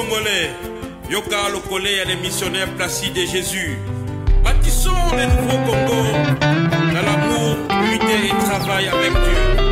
Congolais, Yoka Lokole à les missionnaires Placide et Jésus. Bâtissons les nouveaux Congo dans l'amour, l'unité et travail avec Dieu.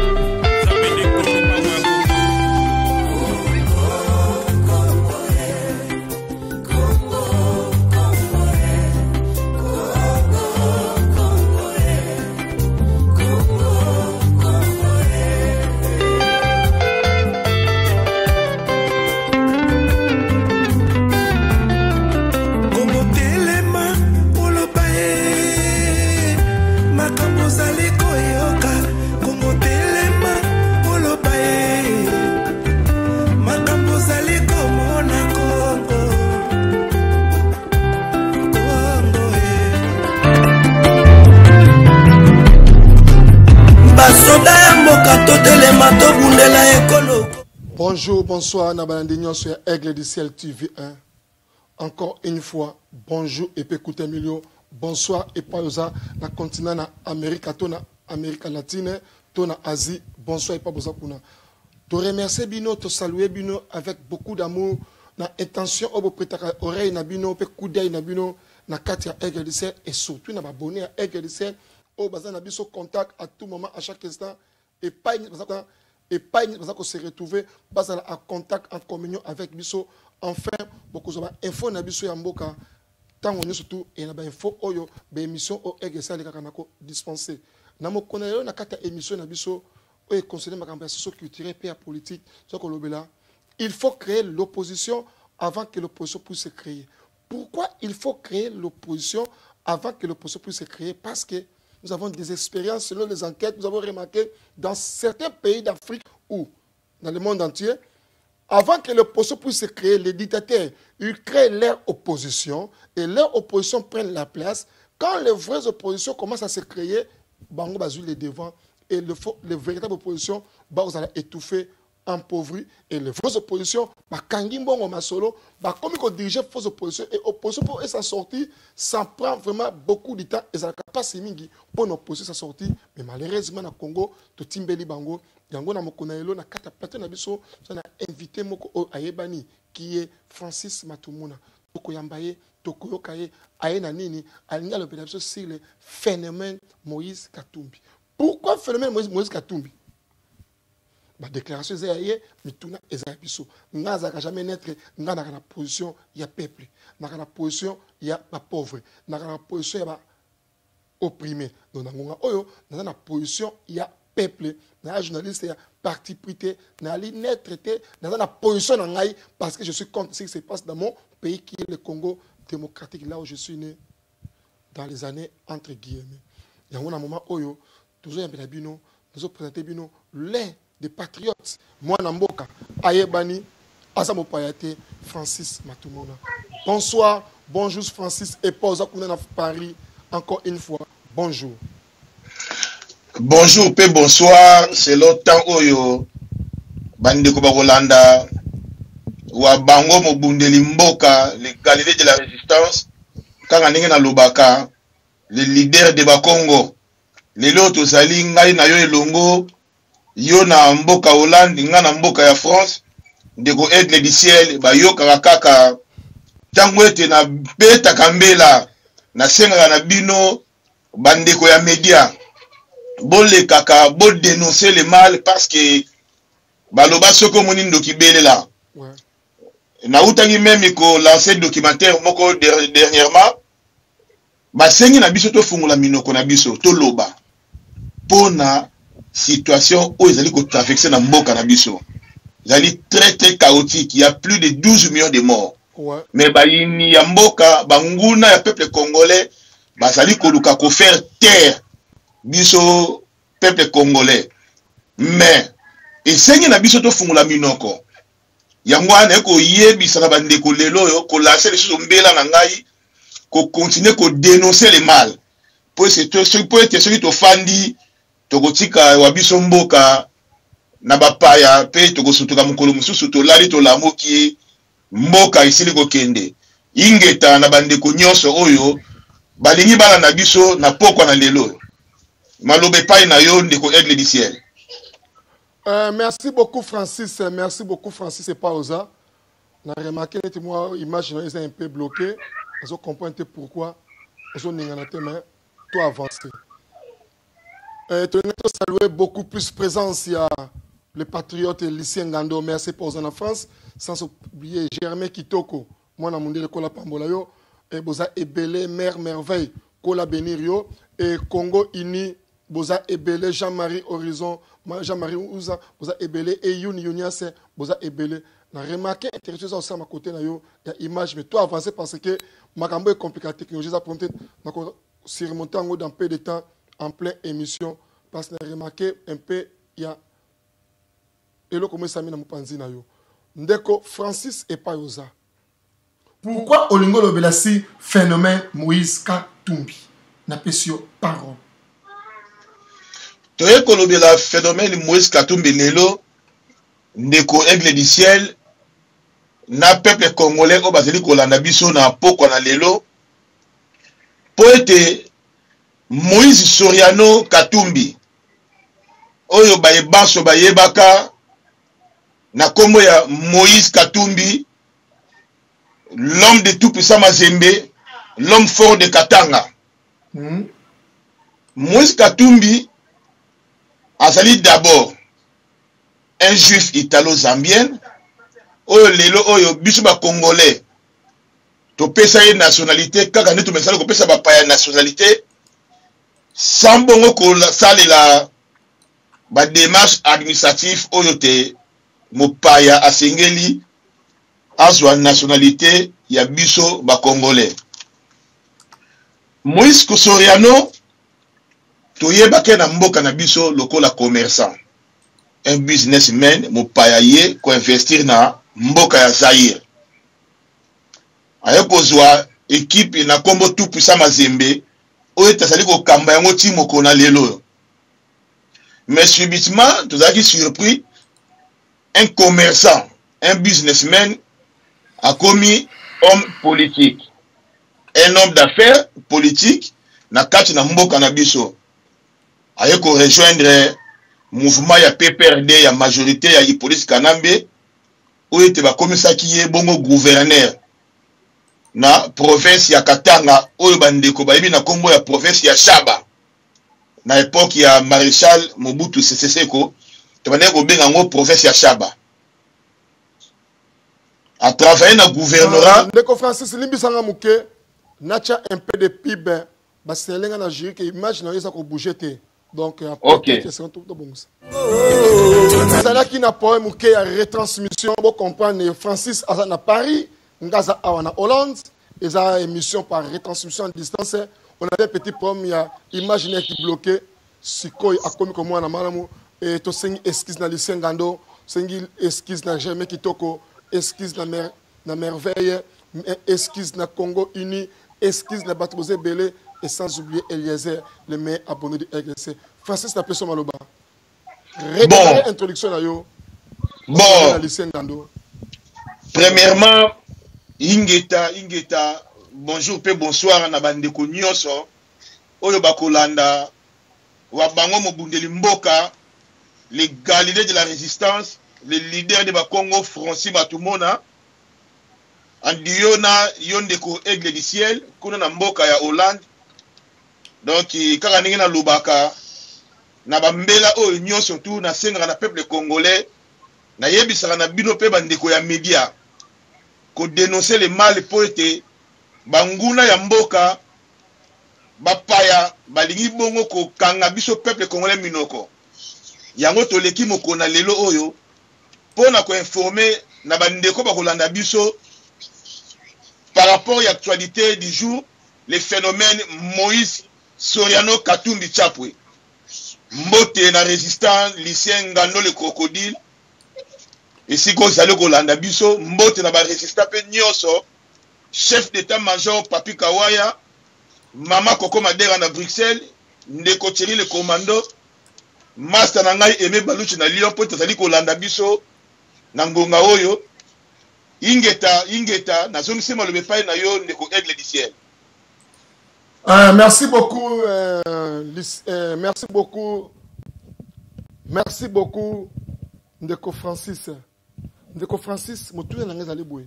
Bonjour, bonsoir, Nabalandignon sur Aigle du Ciel TV 1. Encore une fois, bonjour et écoutez Emilio. Bonsoir et paosa na continent na Amérique, na Amérique latine, na Asie. Bonsoir et paosa kuna. To remercier bino, to saluer bino avec beaucoup d'amour, na intention obo prétaka oreille na bino, pe coup d'œil na bino, na katia Aigle du Ciel et surtout na abonné à Aigle du Ciel. Au bazan na biso contact à tout moment, à chaque instant. Et pas qu'on se retrouve en contact, en communion avec Bisso. Enfin, beaucoup de infos na Bisso Yamboka. Tant on est surtout, et na info oyo, émission au EGSA les kakanako dispensé. Namo konayo na kata émission na Bisso, et conseiller ma conversation culturelle et politique. Il faut créer l'opposition avant que l'opposition puisse se créer. Pourquoi il faut créer l'opposition avant que l'opposition puisse se créer? Parce que nous avons des expériences selon les enquêtes. Nous avons remarqué dans certains pays d'Afrique ou dans le monde entier, avant que l'opposition puisse se créer, les dictateurs, ils créent leur opposition et leur opposition prennent la place. Quand les vraies oppositions commencent à se créer, Bango Bazou les devant et les véritables oppositions, vous allez étouffer, appauvrir et les fausses oppositions, Kangimbo Masolo, comme ils dirigent fausses oppositions et opposition pour s'en sortir, ça prend vraiment beaucoup de temps et ça n'a pas si mingi pour nos oppositions s'en sortir. Mais malheureusement, au Congo, tout Timbeli Bango, Yango na Mokonaelo, na Katapate na Biso, on a invité Moko Ayebani, qui est Francis Matumuna, Toko Yambaye, Toko Yokaye, Aena Nini, Alinga le sur le phénomène Moïse Katumbi. Pourquoi le phénomène Moïse Katumbi? Ma déclaration est ailleurs, mais tout n'a pas jamais naître dans la position il y a peuple, dans la position il y a pauvre, dans la position il y a opprimé. Dans la position il y a peuple, dans la journaliste il y a parti prité, dans la ligne traité, dans la position parce que je suis contre ce qui se passe dans mon pays qui est le Congo démocratique, là où je suis né dans les années entre guillemets. Il y a un moment où toujours un peu bino, nous présenter bino l'un des patriotes, moi Namboka, Ayebani, Azamo Payate, Francis Matumona. Bonsoir, bonjour Francis et Paul Zakounan à Paris, encore une fois, bonjour. Bonjour, pe bonsoir, c'est l'autant Oyo, Bande Kobarolanda, Wabango Mobundeli Mboka, les Galilées de la Résistance, Kanganenga Lobaka, les leaders de Bakongo, les lotos Zali, Ngai Nayo Elongo, yo na mboka Hollande nga na mboka ya France ndeko Aigle du Ciel ba yo kaka tango ete na beta kambela na senga na bino bandeko ya média bolé kaka bo dénoncer le mal parce que baloba soko monindo kibelela na utangi même ko lancer documentaire moko dernièrement ba sengi na biso to fungula minoko na biso to loba pona situation où ils allaient traverser dans Mboka Nabiso. Ils allaient très chaotique. Il y a plus de 12 millions de morts. Ouais. Mais il y a Mboka, Banguna, le peuple congolais, ils allaient faire terre. Biso, peuple congolais. Mais, et c'est que Nabiso to fungula minoko. Yangwa neko yebi sana bandeko lelo ko lancer les choses mbela na ngai ko continuer ko dénoncer le mal. Pour c'est pour être celui to fandi tokotika wabiso mboka na bapaya pe tokosutuka mukolo mususu to lali to lamoki mboka isili kokende ingeta na bandeko nyonso oyo balingi bana na biso na pokwa na lelo malobe pai na yo ndeko Aigle du Ciel. Merci beaucoup Francis et Paoza. a remarqué que moi, l'image est un peu bloquée. Je comprends pourquoi. Je n'ai tout avancé. Tu as salué beaucoup plus présence. Il y a le patriote Lucien Ngando, merci pour en France. Sans oublier Germain Kitoko. Moi, je suis Kola Pambolayo. Et Boza Ebele, Mère Merveille, Kola Benirio. Et Congo Uni, Boza Ebele, Jean-Marie Horizon, Jean-Marie Ouza, Boza Ebele. Et Yuni Yuniase, Boza Ebele. Je n'ai remarqué intéressant aussi à ma côté, il y a image, mais tout avancé parce que ma cambo est compliquée. La technologie a prompté surmonter dans peu de temps en pleine émission. Parce que j'ai remarqué un peu, il y a. Et là, comment ça m'a dit, Ndeko Francis et Payoza. Pourquoi Olingo Lobelasi phénomène Moïse Katumbi n'a pas sur parole? Tu es le phénomène Moïse Katumbi Lelo, Ndeko Aigle du ciel, na peuple congolais au basili kolanda biso na poko na lelo. Poete Moïse Soriano Katumbi oyo bayebanso bayebaka na kombo ya Moïse Katumbi, l'homme de tout puissant Mazembe, l'homme fort de Katanga. Moïse Katumbi azali d'abord un juif italo-zambien oyo lelo oyo biso ba congolais to pesa ye nationalité kaka neto mesala ko pesa ba paya nationalité sans bongo ko salela ba démarche administrative oyo te mopaya asengeli azwa nationalité ya biso ba congolais. Moïse Soriano toyebake na mboka na biso lokola commerçant, un businessman mopaya ye ko investir na mboka ya Zaire. Aye kozwa équipe na kombo tout puissant Mazembe oyo tasali ko kamba yango ti moko na lelo. Mais subitement, tu as surpris, un commerçant, un businessman a commis homme politique. Un homme d'affaires politique n'a qu'à na mboka na biso. Aye ko rejoindre mouvement ya PPRD ya majorité ya Hippolyte Kanambe où était ba komisa ki ye bongo gouverneur na province ya Katanga oyo bandeko bayibi na kombo ya province ya Shaba. Na époque il y a maréchal Mobutu Sese Seko to bané ko benga ngo province ya Shaba. A travaillé dans le gouvernorat. Ndeko Francis Limbisanga Mouké nacha un peu de PIB ba selenga na jury que imagine ça ko bouger té. Donc après c'est tout bon ça. Ça là qui n'a pas Mouké ya retransmission bon comprendre Francis à Paris, ngaza à Hollande, et ça émission par retransmission en distance. On avait un petit problème, il y a imaginaire qui bloquait, Sikoy a commis comme moi, et to sengi esquisse na Lucien Ngando, sengi esquisse na Germain Kitoko, esquisse na Merveille, esquisse na Congo Uni, esquisse na Batozé Belé, et sans oublier Eliezer, le meilleur abonné de RGC. Francis n'a pas son maloba. Bon. Introduction à yo. Bon. Lucien Ngando. Premièrement, Ingeta. Bonjour pe bonsoir na bandeko nyonso oyo bakolanda wa bango mobundeli mboka, les Galilées de la résistance, les leaders de Bakongo Francis Batumona andiona yondeko Aigle du ciel kuna na mboka ya Hollande. Donc kaka ningi na lubaka na bambela oyo nyonso tu na senga na peuple congolais na yebisaka na bino pe bandeko ya média ko dénoncer le mal po ete banguna ya mboka bapaya balingi bongo ko kanga biso peuple congolais minoko. Yango toleki moko na lelo oyo pona ko informer na bandeko bakolanda biso par rapport à l'actualité du jour, le phénomène Moïse Soriano Katumbi Chapwe. Mbote na résistant Lucien Ngando le crocodile. Et si vous allez kolanda biso mbote na ba résistant pe nyonso, chef d'état-major Papi Kawaya, Mama Koko Madera na Bruxelles, Ndeko Thierry le commando, Master Nangai Aimé Baluchi na Lyon, po tazali kolanda biso na ngonga oyo. Ingeta, na zone sema le bepai na yo Ndeko Aigle du ciel. Merci beaucoup, merci beaucoup, Ndeko Francis. Ndeko Francis, motu na ngeza libwe.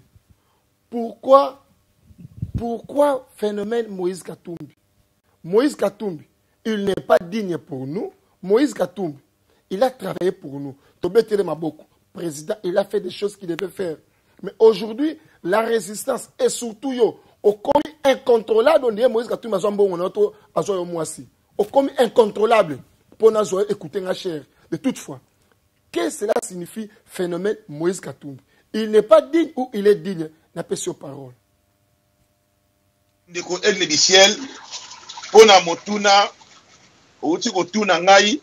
Pourquoi phénomène Moïse Katumbi? Moïse Katumbi, il n'est pas digne pour nous. Moïse Katumbi, il a travaillé pour nous. Tobetele Maboko, président, il a fait des choses qu'il devait faire. Mais aujourd'hui, la résistance et surtout au commis incontrôlable, on dit Moïse Katumbi a joué au moisi. Au commis incontrôlable, pour nous écouter la chair. De toutefois, qu'est-ce que cela signifie phénomène Moïse Katumbi? Il n'est pas digne ou il est digne? N'a pas sur parole. Ndeko aigle du ciel, pona motuna, outi kotuna ngai,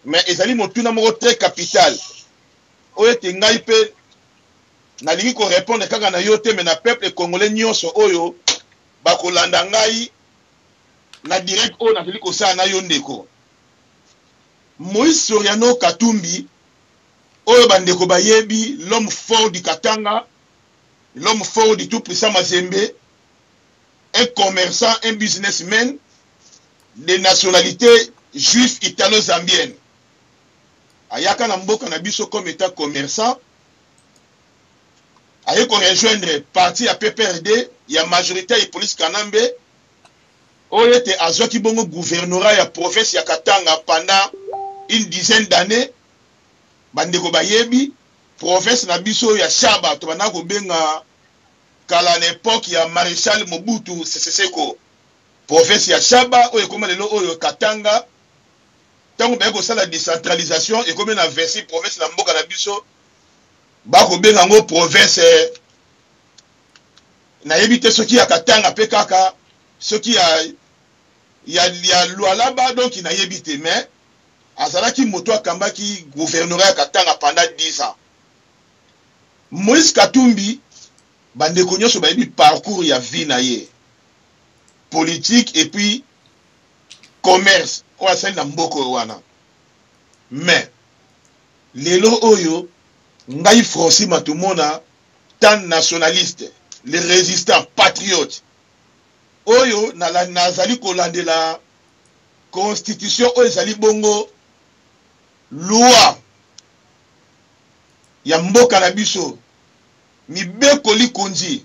mais ezali motuna moko très capital. Oyo te ngai pe na lingi ko répondre kaka na yo te, mais na peuple congolais nyonso oyo bakolanda ngai na direct oyo na teli ko sa na yo ndeko. Moïse Soriano Katumbi, oyo bandeko bayebi, l'homme fort du Katanga, l'homme fort du tout puissant Mazembe, un commerçant, un businessman de nationalité juive italo-zambienne. Ayaka na mboka na biso comme état commerçant, ayeko rejoindre parti ya PPRD, ya majorité ya police Kanambe, oyo te azwaki bongo gouvernorat ya province ya Katanga pendant une dizaine d'années. Bandeko bayebi, province na biso ya Shaba, to bana ko benga kala l'époque ya Maréchal Mobutu Sese Seko, province ya Shaba oyo koma lelo oyo Katanga. Tango ba ko sala décentralisation et comme na versi province na mboka na biso ba ko benga ngo province na yebite soki ya Katanga pe kaka soki ya Lualaba donc na yebite mais azalaki moto akambaki gouvernorat ya Katanga pendant 10 ans. Moïse Katumbi bandeko nyonso bayebi parcours ya vie na ye, politique et puis commerce o asali na mboko wana. Mais lelo oyo ngai Francis Matumona tan nationaliste, les résistants patriotes oyo nazali kolandela constitution oyo ezali bongo loi ya mboka na biso mibekoli konzi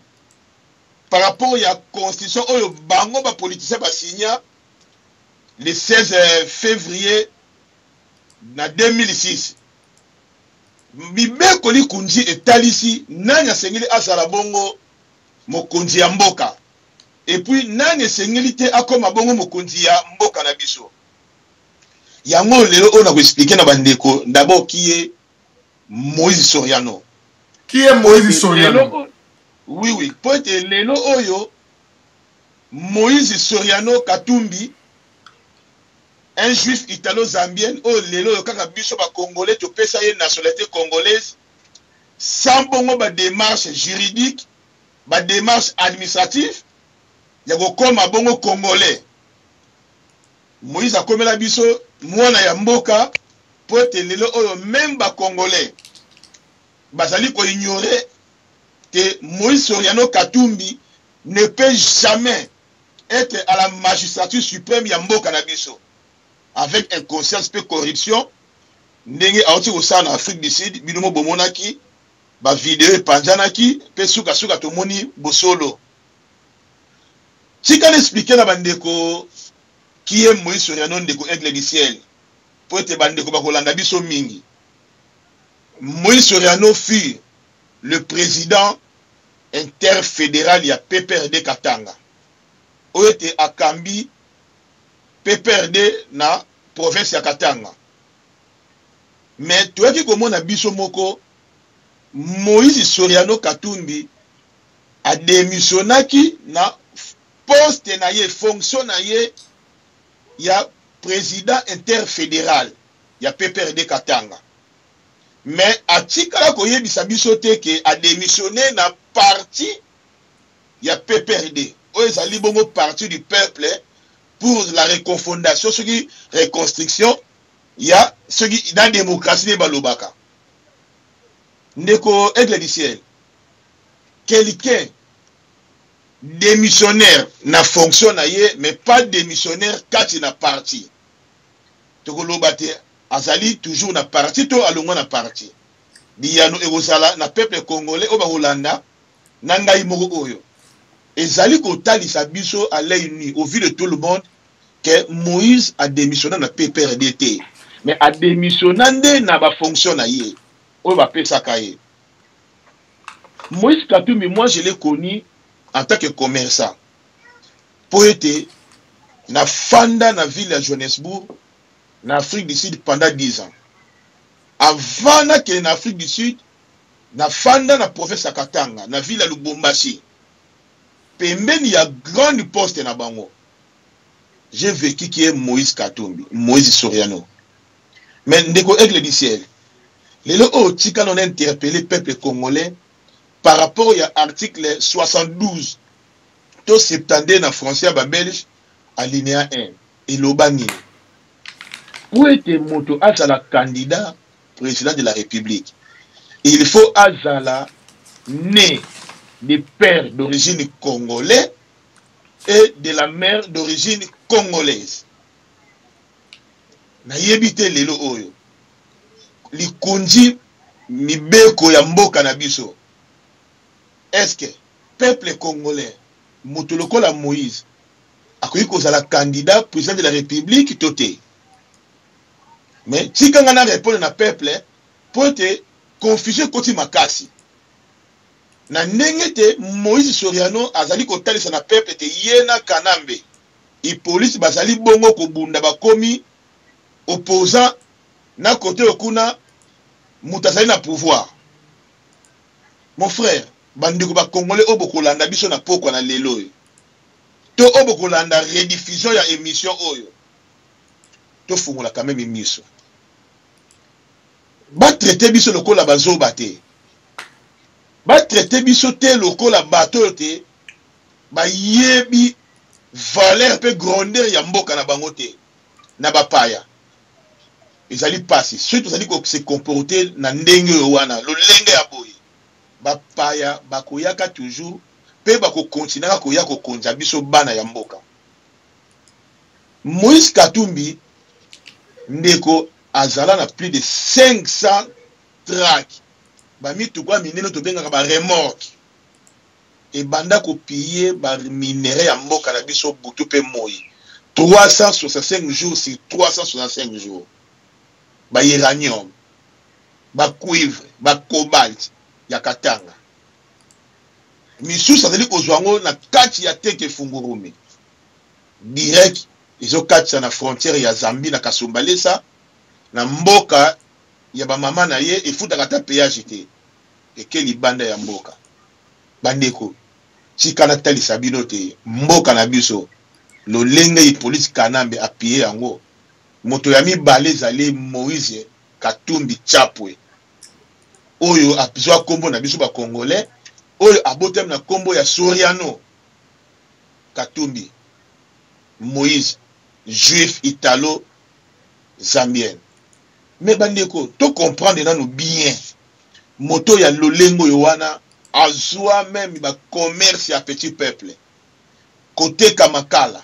par rapport ya constitution oyo bango ba politicien ba signa le 16 février na 2006. Mibekoli konzi etalisi nani asengeli azala bongo mokonzi ya mboka et puis nani esengeli te akoma bongo mokonzi ya mboka na biso. Yango lelo on a expliqué na bandeko d'abord qui est Moïse Soriano. Qui est Moïse Soriano? Oui, pour être lelo oyo Moïse Soriano Katumbi, un juif italo-zambien, oh lelo kaka biso ba congolais to pesa ye nationalité congolaise sans bongo ba démarche juridique, ba démarche administrative, ya go koma bongo congolais. Moïse akomela biso mwana ya mboka po te lelo oyo même ba congolais bazali ko ignorer que Moïse Soriano Katumbi ne peut jamais être à la magistrature suprême ya mboka na biso avec inconscience pe corruption ndenge auti ko sa na Afrique du Sud binomo bomonaki ba vidéo panjanaki pe suka to moni bosolo. Si kan expliquer na bandeko qui est Moïse Soriano ndeko aigle du ciel pour être bandeko bakolanda biso mingi. Moïse Soriano fut le président interfédéral ya PPRD Katanga. Oyote akambi PPRD na province ya Katanga. Mais toyaki komona biso moko Moïse Soriano Katumbi a démissionnaki na poste na ye, fonction na ye ya président interfédéral ya PPRD Katanga. Mais atikala koyebisa biso te ke a démissionné na parti ya PPRD. Oyo ezali bongo parti du peuple pour la reconfondation, ce qui reconstruction ya ce qui dans démocratie de balobaka. Ndeko aigle du ciel. Quelqu'un démissionnaire na fonction na ye mais pas démissionnaire kati na parti. Tokoloba te azali toujours na parti to alongo na parti. Biyano ekozala na peuple congolais o ba Holanda Nangai moko oyo. Ezali kotalisa biso à l'œil nu, au vu de tout le monde, que Moïse a démissionné na PPRDT. Mais a démissionné na ba fonction na ye. Oyo ba pesa kaye. Moïse Katumbi, moi je l'ai connu en tant que commerçant. Poète, na fanda na ville de Johannesburg, na Afrique du Sud pendant 10 ans. Avant que en Afrique du Sud, na fanda na province Katanga, na ville de Lubumbashi. Pembeni ya grande poste na bango. J'ai vécu qui est Moïse Katumbi, Moïse Soriano. Mais ndeko aigle du ciel. Lelo o tika non interpellé peuple congolais par rapport à l'article 72 to 70 na français ba belge alinéa 1 et l'obani. Où était moto azala candidat président de la République? Il faut azala né des pères d'origine congolais et de la mère d'origine congolaise. Na yebite lelo oyo. Likunji mibeko ya mboka na biso. Est-ce que peuple congolais, motoloko la Moïse, akoyi kozala candidat président de la République toté? Mais si quand on a répondu na peuple, pour te confuser koti makasi. Na nengete Moïse Soriano azali kotalisa na peuple te yena kanambe. I police bazali bongo kobunda bakomi opposant na côté okuna mutasali na pouvoir. Mon frère, bandeko ba congolais obokolanda biso na poko na lelo. To obokolanda rediffusion ya émission oyo. To fungola quand même émission. Ba traiter biso lokola bazoba te. Ba traiter biso te lokola bato te. Ba yebi valeur pe grandeur ya mboka na bango te. Na bapaya. Ezali passer. Ceux qui ont se comporter na ndenge wana, lo lenge ya boy. Bapaya bakoyaka toujours pe bako continuer koya ko konza biso bana ya mboka. Moïse Katumbi ndeko azala na plus de 500 tracts. Bami tukwa mineno to benga ba remorque. Et banda ko piller ba minerai ya mboka na biso butu pe moyi. 365 jours sur 365 jours. Ba uranium, ba cuivre, ba cobalt ya Katanga. Misu azali kozwango na kati ya teke fungurumi. Direct izo kati na frontière ya Zambie na Kasumbalesa na mboka ya ba mama na ye efuta kata péage te. Ekeli banda ya mboka. Bandeko chikana talisa bino te mboka na biso lolenge yi police kanambe apie yango. Moto ya mibale zali Moïse Katumbi Chapwe. Oyo apizwa kombo na biso ba Congolais. Oyo abotem na kombo ya Soriano Katumbi. Moïse, juif italo zambien. Mais bandeko, to comprendre nanu bien. Moto ya lolengo yowana azwa même ba commerce ya petit peuple. Côté Kamakala.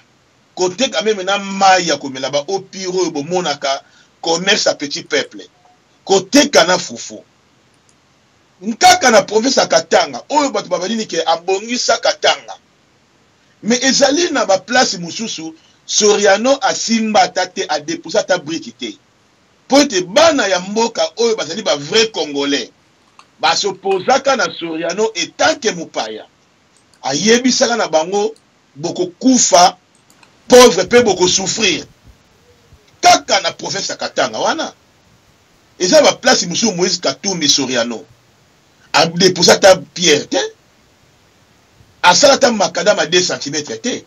Côté quand même na maya komela ba opiro bo monaka commerce à petit peuple. Côté kana fufu. Nkaka na province ya Katanga, oyo batu babali ke abongisa Katanga. Mais ezali na ba place mususu Soriano asimba tate a déposer ta briquité. Pour te bana ya mboka oyo bazali ba vrai congolais. Ba s'opposaka na Soriano etant que mupaya. Ayebisaka na bango boko kufa pauvre pe boko souffrir. Kaka na province ya Katanga wana. Eza ba place mususu Moïse Katumbi Soriano. A déposer ta pierre te. A salata makadam à 2 cm te.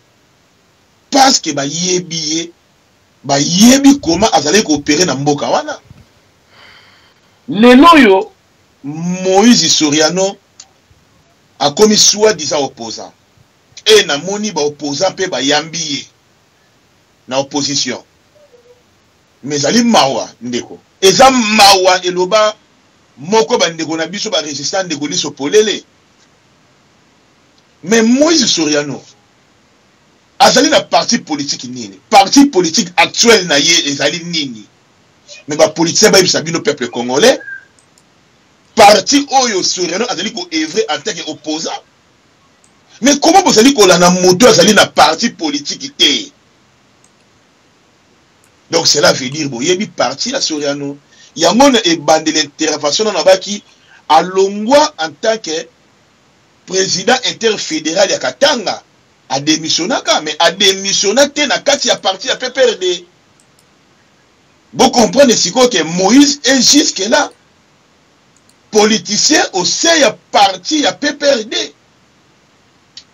Parce que ba yebi comment azali coopérer na mboka wana. Lelo yo Moïse Soriano a commis soi-disant opposant. Et na moni ba opposant pe ba yambiye na opposition. Mais ali mawa ndeko. Eza mawa eloba moko ba ndeko na biso ba résistant ndeko liso polele. Mais Moïse Soriano azali na parti politique nini? Parti politique actuel na ye ezali nini? Mais ba politicien ba yebisa bino peuple congolais. Parti Oyo Soriano azali ko œuvrer en tant qu'opposant. Mais comment vous allez qu'on a un moto à parti politique? Donc cela veut dire qu'il y a un parti à Soriano. Il y a un bande d'intervention qui a l'ongwa en tant que président interfédéral de Katanga a démissionné, mais a démissionné na kati ya parti à PPRD. Vous comprenez que Moïse est jusque là politicien au sein de parti à PPRD.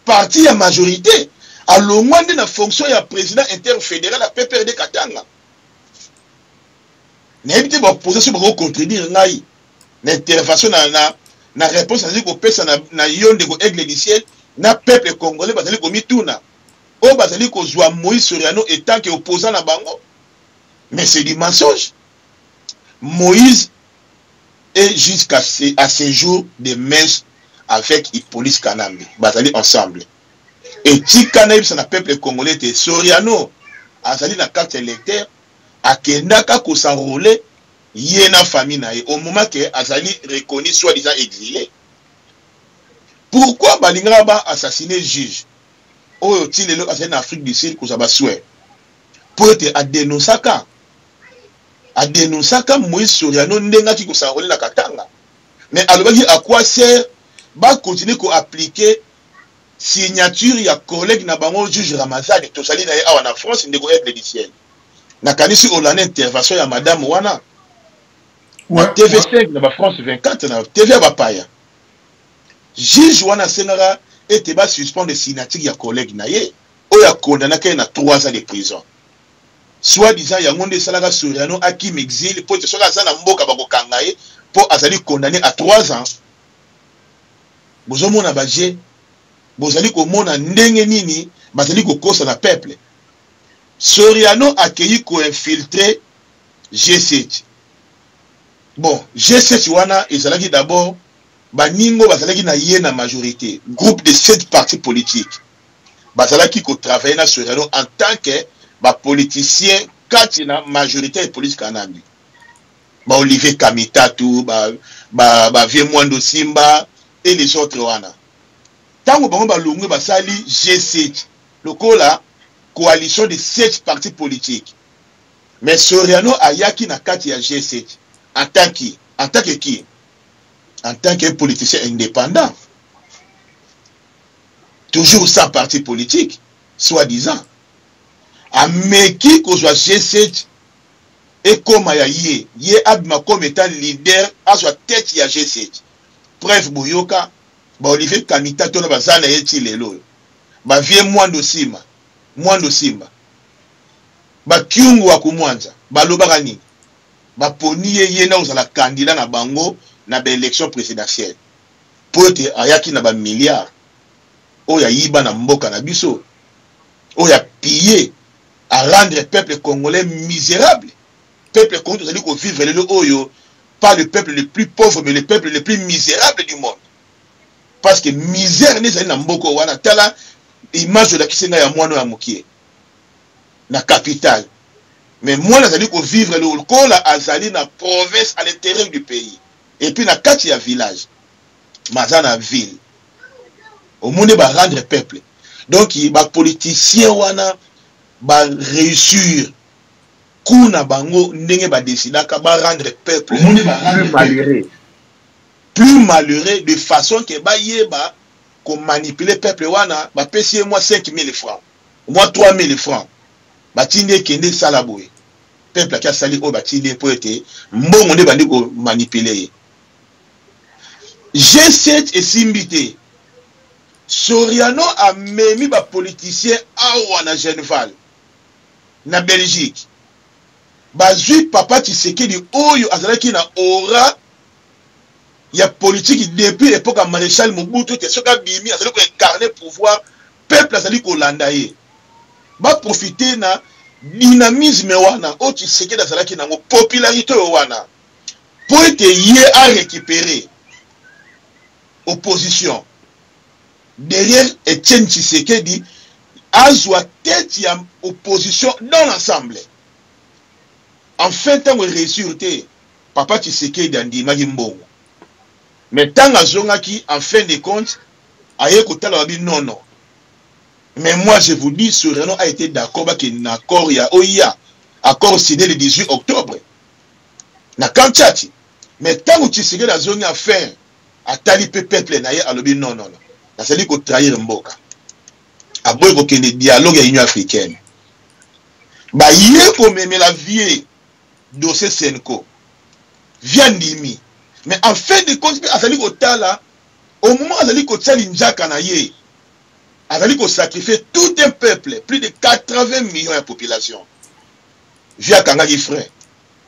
Parti à majorité. À l'ongwa de la fonction de président interfédéral à PPRD Katanga. N'hésitez pas à poser sur le contredire l'intervention na réponse à ce que pesa na yon de aigle du ciel na peuple congolais bazali ko mituna o bazali ko zwa Moïse Soriano étant que opposant na bango. Mais c'est du mensonge. Moïse est jusqu'à ce jour de messe avec Hippolyte Kanambe bazali ensemble et Tikanaïb ça na peuple congolais te Soriano azali na carte électeur akendaka ko s'enrôler yena famille nae au moment que azali reconnu soi-disant exilé. Pourquoi balinga ba assassiner juge oyo tilelo azali en Afrique du Sud ko za ba souhait pour être à dénoncer Moïse Soriano ndenga ki ko s'enrôler na Katanga. Mais alobaki à quoi sert ba continuer ko appliquer signature ya collègue na bango juge Ramazani to sali na awa na France ndeko aigle du ciel. Na kanisi olane intervention ya madame wana. Ouais, TV5 na France 24 na TV Bapaya. Juge wana senara était ba suspendre signature ya collègue na ye o ya condamné na 3 ans de prison. Soit disant ya ngonde salaka Soriano aki m'exile pour te soka za na mboka ba kokanga ye pour azali condamné à 3 ans. Bozomona baje bozali ko mona ndenge nini bazali ko kosa na peuple. Soriano accueilli ko infiltrer G7. Bon, G7 wana ezalaki d'abord baningo bazalaki na ye na majorité, groupe de 7 partis politiques. Bazalaki ko travailler na Soriano en tant que ba politicien kati na majorité politique kanambi. Ba Olivier Kamitatu, ba Vie Mwando Simba et les autres wana. Tango bango ba longwe basali G7. Lokola coalition de 7 partis politiques. Mais Soriano ayaki na kati ya G7. En tant que qui? En tant que politicien indépendant. Toujours sans parti politique, soi-disant. Mais qui qu'on soit G7 et comme yé abima comme étant leader à soit tête ya G7. Bref, Boyoka, ba Olivier Kamita to na bazana yeti lelo. Ba Vie Mwando Simba. Ba Kyungu wa kumwanza, ba lobaka nini? Ba poni ye na uzala candidat na bango na ba élection présidentielle. Pour te ayaki na ba milliards. Oya yiba na mboka na biso. Oya piller à rendre peuple congolais misérable. Peuple congolais zali ko vivre le oyo pas le peuple le plus pauvre mais le peuple le plus misérable du monde. Parce que misère ne zali na mboko wana tala image de la kisenga ya mwana ya mukie na capitale. Mais moi, je vais vivre le col azali na province à l'intérieur du pays. Et puis, na kati ya village. Mazana ville. Au monde, va rendre peuple. Donc, les politiciens wana va réussir. Kuna bango ndenge ba décider ba rendre peuple plus malheureux. Plus malheureux de façon que ba yeba ko manipuler peuple wana ba pesier moi 5 000 francs. Moi 3 000 francs. Batinde kende salaboy. Peuple qui a sali o batinde pour être mbongo nde bandi ko manipuler. G7 et Simbité. Soriano a memi ba politicien awa na Genval. Na Belgique. Bazui papa Tshisekedi oyo azalaki na aura ya politique depuis l'époque à maréchal Mobutu te soka bimi azali ko incarner pouvoir peuple azali ko landa ye. Ba profiter na dynamisme wana o Tshisekedi azalaki na popularité wana pour être yé à récupérer opposition derrière Etienne Tshisekedi azwa tête ya opposition dans l'ensemble. En fait, tant que réussir, papa Tshisekedi andimaki mbongo. Mais tant que zonga qui en fin de compte aye kotala babi non non. Mais moi je vous dis, Soriano a été d'accord qu'il y a un accord, il y a OIA, accord signé le 18 octobre. Na Kamchati. Mais tant que tu sais que la zone a fait, à taliper peuple naye a lobi non non non. Na sali ko trahir mboka. A boy ko kende dialogue à l'Union africaine. Ba yé ko meme la vie dossier Senko. Viandimi. Mais en fait de compte, azali ko tala, au moment azali ko tsali njaka na ye, azali ko sacrifier tout un peuple, plus de 80 millions de population. Via kanga ki frère.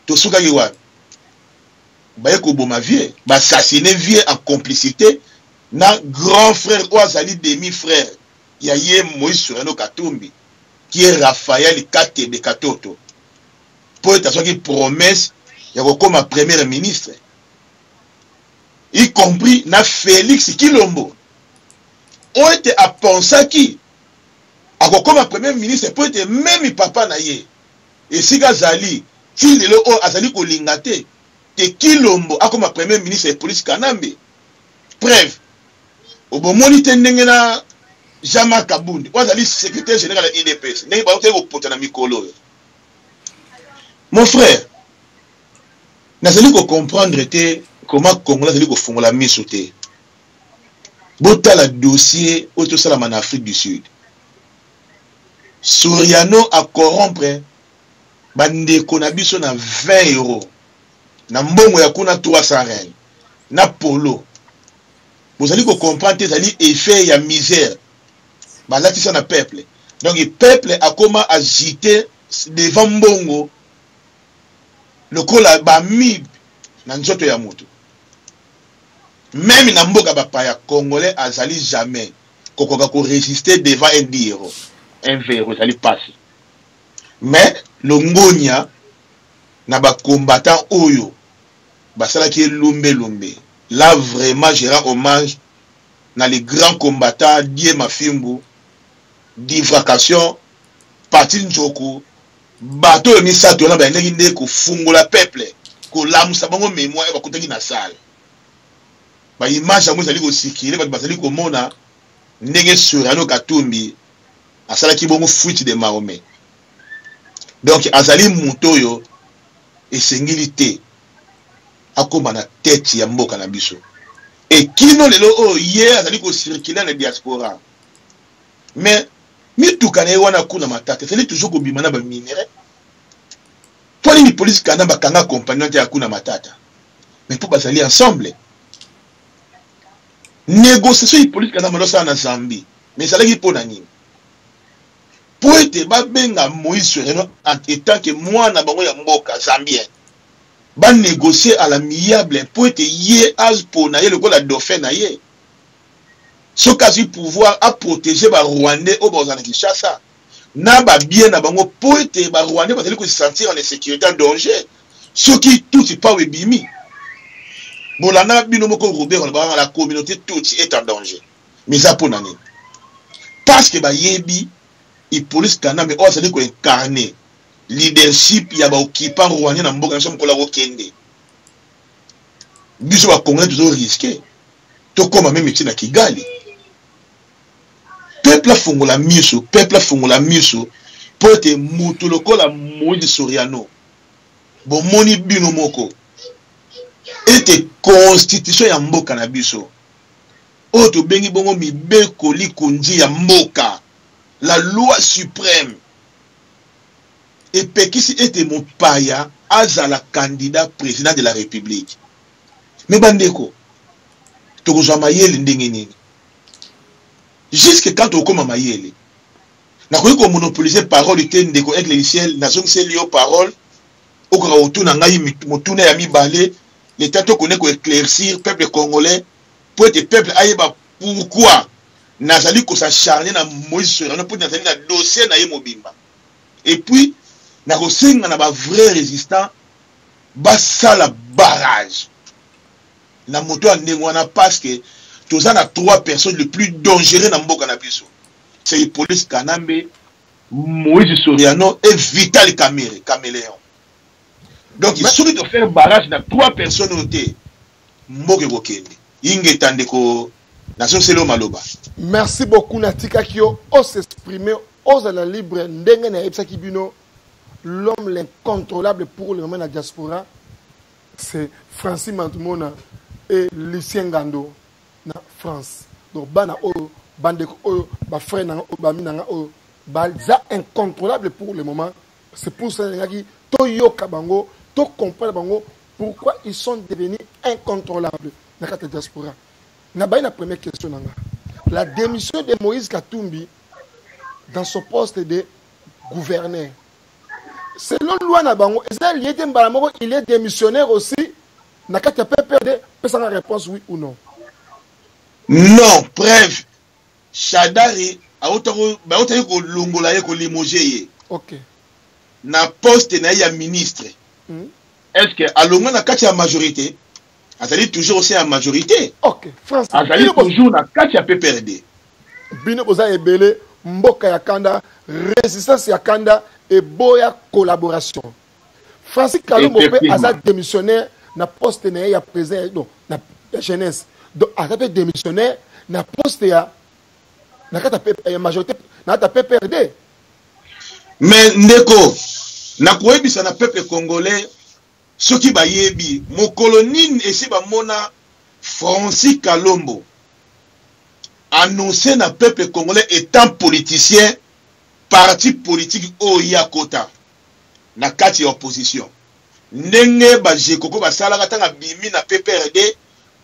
To suka ki wa. Ba ko boma vie, ba assassiner vie en complicité na grand frère ou azali demi frère. Ya ye Moïse Soriano Katumbi qui est Raphaël Kate de Katoto. Pour être qui promesse il y a comme premier ministre, y compris na Félix Kilombo. On était à penser qui a comme premier ministre pour être même papa na ye. Et si Gazali, si le o azali ko lingate, te Kilombo a comme premier ministre de police Kanambe. Bref, au bon monite ndengena Jama Kabundi, azali secrétaire général de l'IDPS. N'est pas au potana mikolo. Mon frère, nazali ko comprendre comment Congo nazali ko fongola miso te. Bota la dossier auto salama en Afrique du Sud. Soriano a corrompre bande konabiso na 20 euros. Na mbongo ya kuna 300 reines. Na polo. Vous allez comprendre zali effet ya misère. Balati ça na peuple. Donc le peuple a comment agité devant mbongo. Le kola ba mib na nzoto ya moto. Même na mboka ba paya congolais azali jamais kokoka ko résister devant un 10 euros. Un verre azali passe. Mais le ngonya na ba combattant oyo basala ki lumbe. Là vraiment je rends hommage na les grands combattants Die Mafimbu, Divracation, Patin Njoku, bateau de misato na ba ndenge ko fungola peuple ko lamusa bango mémoire ba kutaki na salle. Ba image ya mozali ko sikile ba bazali ko mona ndenge Soriano Katumbi asala ki bongo fuite de Mahomet. Donc azali mutoyo esengilité akoma na tête ya mboka na biso. Et kino lelo o hier azali ko circuler na diaspora. Mais mituka na wana kuna matata, c'est toujours ko bimana ba minéraux. Toi les police kana ba kanga compagnon ya kuna matata. Mais pour bazali ensemble. Négociation les police kana malosa na Zambie. Mais ça lagi pona nini? Pour être ba benga Moïse Soriano en étant que moi na bango ya mboka zambien. Ba négocier à l'amiable pour être yé as pour na ye le la dauphin na ye. Ce quasi pouvoir à protéger ba Rwandais au Bozana Kinshasa. Na ba bien na bango pour être ba Rwandais parce que se sentir en sécurité en danger. Ce qui tout c'est pas webimi. Bolana bino moko Robert on la communauté tout est en danger. Mais ça pour nani. Parce que ba yebi il police kana mais on ça dit ko incarner leadership ya ba occupant Rwandais na mboka nso kola ko kende. Biso ba Congolais toujours risqué. To koma même métier na Kigali. Peuple fungola miso pour être mutu lokola Moïse Soriano. Bon moni bino moko. Ete constitution ya mboka na biso. O to bengi bongo mibeko likonzi ya mboka. La loi suprême. Et pekisi ete mopaya azala candidat président de la République. Mais bandeko tokozwa mayele ndenge nini. Jusque quand on koma mayele. Na ko monopoliser parole te ndeko avec le ciel na zone c'est lié parole. Okora otuna ngai motuna ya mibale. L'État to connaît ko éclaircir peuple congolais pour être peuple ayeba pourquoi nazali ko s'acharner na Moïse Soriano pour nazali na dossier na ye mobimba. Et puis na ko senga na ba vrai résistant basala barrage. La moto a ndengwana parce que tous en a 3 personnes les plus dangereuses dans mboka na biso. C'est le police Kanambe, Moïse Soriano et Vital Caméléon. Donc il suffit de faire barrage dans 3 personnes notées. Mboke bokende. Inge tandeko Nation Selo Maloba. Merci beaucoup Natika Kyo. Ose s'exprimer, ose la libre ndenge na epsa kibino. L'homme l'incontrôlable pour le moment la diaspora, c'est Francis Mantumona et Lucien Gando na France. Donc bana o bande o ba frère na o ba minanga o balza incontrôlable pour le moment. C'est pour ça que to yoka bango, to comprendre bango pourquoi ils sont devenus incontrôlables dans la diaspora. Na ba la première question nanga. La démission de Moïse Katumbi dans son poste de gouverneur. Selon loi Nabango, il est démissionnaire aussi. N'a qu'à te perdre, peut une réponse oui ou non? Non, preuve. Chadari a autant que l'ongolaye que limogé. Ok. Na poste na ya ministre. Est-ce que à l'ongolaye na kati ya majorité? Azali toujours aussi en majorité. Ok. France. Azali toujours na kati ya PPRD. Bino boza ebele mboka ya kanda, résistance ya kanda. Et boya collaboration. Francis Kalombo a démissionnaire na poste na ya président donc na jeunesse. Donc a fait démissionnaire na poste ya na kata majorité na ta PPRD. Mais ndeko na koyebisa na peuple congolais ce qui ba yebi mo colonie esi ba mona Francis Kalombo annoncé na peuple congolais étant politicien parti politique oya kota na kati opposition ndenge ba jekoko ba sala katanga bimi na PPRD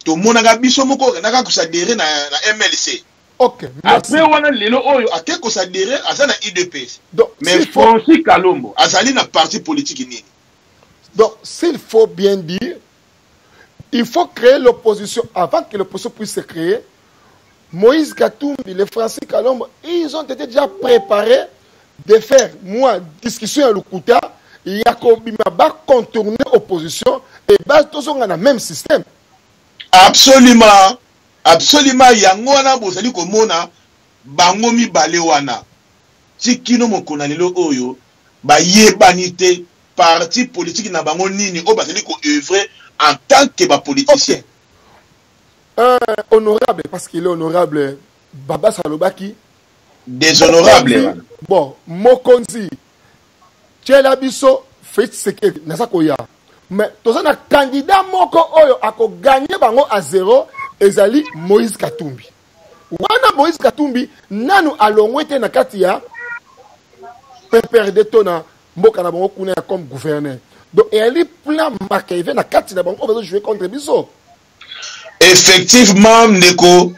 to monanga biso moko na ka kusadere na MLC. OK. Après wana lelo oyo ake kusadere azana IDPS. Donc mais Francis Kalombo azali na parti politique nini. Donc s'il faut bien dire, il faut créer l'opposition avant que l'opposition puisse se créer. Moïse Katumbi, les Francis Kalombo, ils ont été déjà préparés de faire, moi, discussion à l'Ukuta, Yakobi Maba contourner l'opposition et base tous on a le même système. Absolument. Absolument. Yangwana bozali komona bangomi balewana. Si kino mokonalelo oyo ba yebanite parti politique na bango nini o bazali ko œuvrer en tant que ba politicien. Honorable parce qu'il est honorable Baba Salobaki. Déshonorable. Bon, Mokonzi, Tchelabiso, fait ce que Nasakoya. Mais tous un candidat Moko Oyo a gagné bango à 0, ezali Moïse Katumbi. Wana Moïse Katumbi, nanu alongwete na katia, PPRD tona, Mboka na bango kuna comme gouverneur. Donc, il y a plein marqué, il y a na katia bango, on va jouer contre Biso. Effectivement, Neko.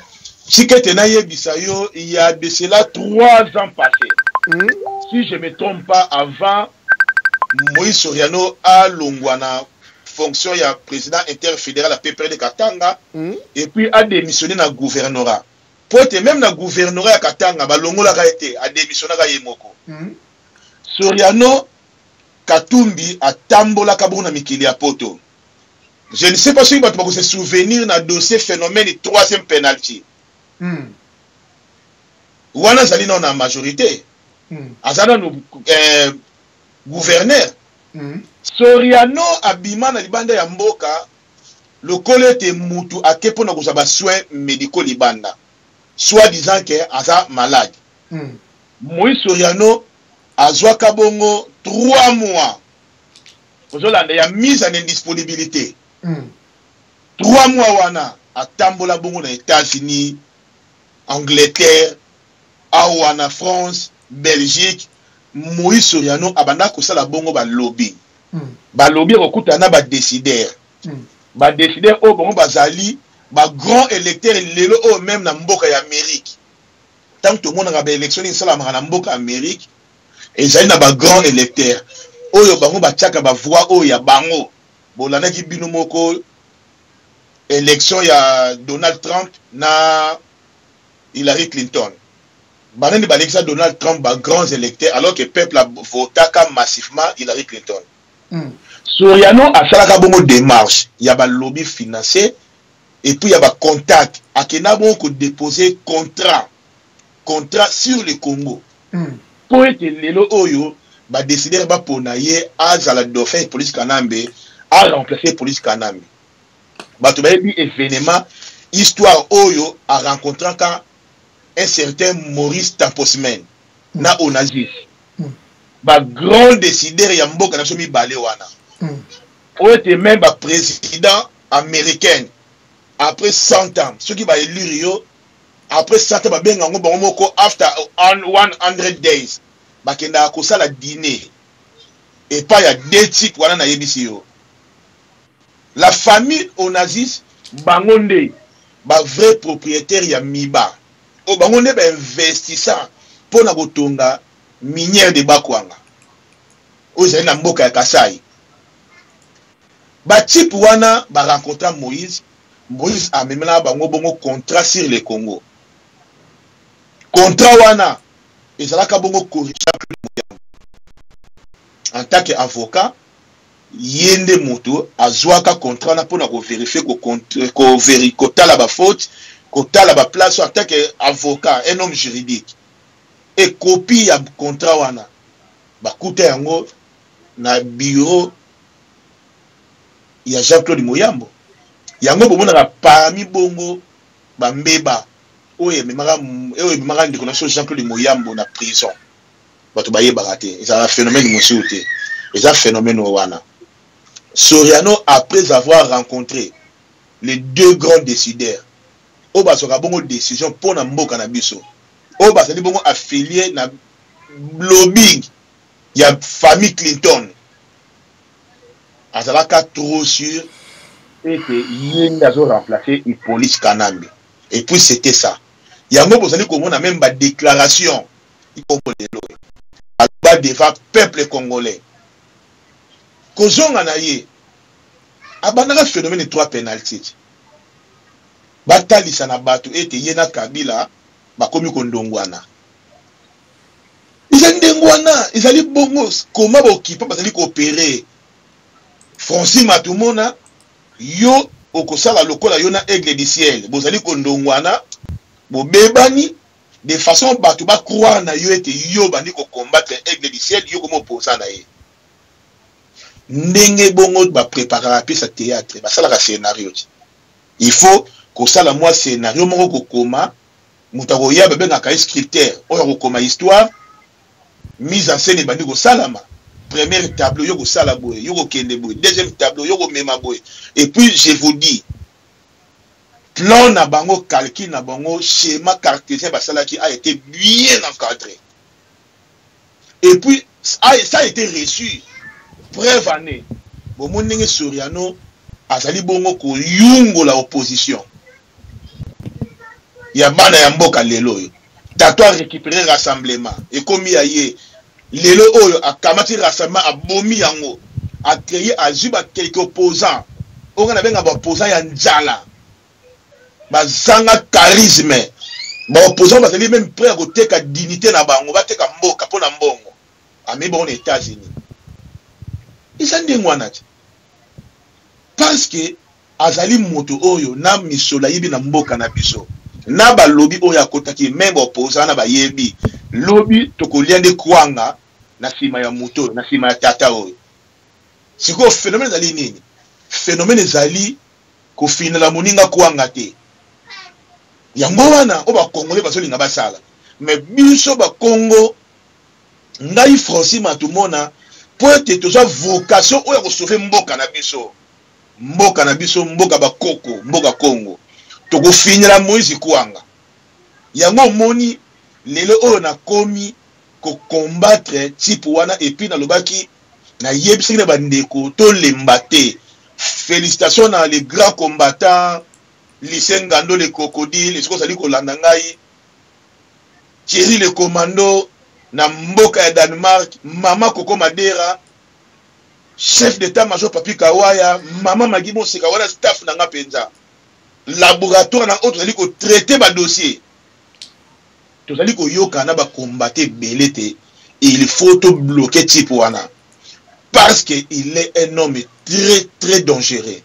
Si il y a de cela 3 ans passés. Si je ne me trompe pas, avant Moïse Soriano a l'ongwana fonction ya président interfédéral à PPRD Katanga et puis a démissionné dans le gouvernorat. Pour être même dans le gouvernorat à Katanga, Balongola a été a démissionné à Yemoko. Soriano Katumbi a tambola kabuna mikili ya poto. Je ne sais pas si vous pouvez se souvenir dans le dossier phénomène du 3e penalty. Wana zali non en majorité. Azana no gouverneur. Soriano abima na libanda ya mboka le kolete mutu akepo na kozaba soins médicaux libanda. Soit disant que aza malade. Moïse Soriano azwa kabongo 3 mois. Ozolanda ya mise en indisponibilité. 3 mois wana atambola bongo na États-Unis, Angleterre, Awana, France, Belgique. Moïse Soriano abanda kosala bongo ba lobby. Ba lobby okutana ba décideur. Ba décideur o bongo bazali ba grand électeur lelo o même na mboka ya Amérique. Tant que tout le monde a ba élection ni sala na mboka Amérique, ezali na ba grand électeur. Oyo bango ba tiaka ba voix o ya bango. Bolana ki bino moko élection ya Donald Trump na Hillary Clinton. Banane ba l'élection Donald Trump ba grands électeurs alors que le peuple a voté massivement Hillary Clinton. Soriano a fait la bonne démarche, il y a ba lobby financier et puis il y a ba contact à kena bon ko déposer contrat sur le Congo. Pour être lelo oyo ba décider ba ponaye azala dauphin police Kanambe a remplacer police Kanambe. Ba to ba bi événement histoire oyo a rencontré un certain Maurice Tamposimen na Onassis. Ba grand décideur ya mboka na somi balé wana. Oyo était même ba président américain après 100 ans. Ceux qui va élire yo après 100 ans ba benga ngo bango moko after 100 days. Ba kenda ko sala dîner. Et pas ya deux types wana na yebisi yo. La famille Onassis bangonde ba vrai propriétaire ya Miba. O bangonde ba investissant pour na botonga minière de Bakwanga. Oza na mboka ya Kasai. Ba type wana ba rencontra Moïse. Moïse a même là bango bongo contrat sur le Congo. Contrat wana ezalaka bongo corriger en tant qu'avocat yende moto azwaka contrat na pona ko vérifier ko vérifier ko tala ba faute ko tala ba place en tant qu'avocat un homme juridique et copie ya contrat wana ba kuta yango na bureau ya Jean-Claude Moyambo yango bomona ka parmi bongo ba mbeba oye memaka ndiko na Jean-Claude Moyambo na prison bato baye barate ça un phénomène monsieur et ça phénomène wana Soriano après avoir rencontré les deux grands décideurs oba soka bongo décision pour na mboka na biso oba sali bongo affilié na lobbying ya famille Clinton azalaka trop sûr et que yenda a remplacé Hippolyte Kanambe et puis c'était ça yango bozali komona même ba déclaration ikombolelo ba devant peuple congolais kozonga na ye abandaka phénomène de 3 pénalties batalisa na bato ete yena Kabila bakomi kondongwana izali ndengwana izali bongo koma bokipa bazali koopérer Francis Matumona yo okosala lokola yo na aigle du ciel bozali kondongwana bobebani de façon bato ba croire na yo ete yo bandi ko combattre aigle du ciel yo komo posa na ye ndenge bongo ba préparer pe sa théâtre ba sala ka scénario il faut ko sala moi scénario moko ko koma mutako ya bebe na ka scripteur oyo ko koma histoire mise en scène bandi ko salama premier tableau yo ko sala boye yo ko kende boye deuxième tableau yo ko mema boye et puis je vous dis plan na bango calcul na bango schéma cartésien basala qui a été bien encadré et puis ça a été reçu preuve année bon mondenge Soriano azali bongo ko yungo la opposition ya bana ya mboka lelo yo tato a récupérer rassemblement et comme ya ye lelo oyo akamati rassemblement abomi yango a créé a juba quelques opposants on a benga ba opposants ya njala bazanga charisme ba opposants bazali même prêt à koteka dignité na bango bateka mboka pona mbongo ami bon aux États-Unis isande ngwana parce que azali moto oyo na misola yibi na mboka na biso na ba lobby oyo akotaki même opposant na ba yebi lobby tokoliande kwanga na sima ya moto na sima ya tata oyo siko phénomène zali nini phénomène zali ko finala moninga kwanga te yango wana o ba congolais bazolinga basala mais biso ba Congo ngai Francis Matumona pour être toujours vocation oyo ko sauver mboka na biso mboka bakoko mboka Congo toko finira Moïse Kwanga yango moni lelo oyo na komi ko combattre type wana et puis na lobaki na yebisi na bandeko to lembate félicitations na les grands combattants lycée Ngando le crocodile les choses ali ko landa ngai Thierry le commando na mboka ya Danemark mama Koko Madera chef d'état-major Papi Kawaya mama Magibo Seka wana staff na nga penza laboratoire na autre ali ko traiter ba dossier tozali ko yoka na ba combattre belete il faut to bloquer type wana parce que il est un homme très très dangereux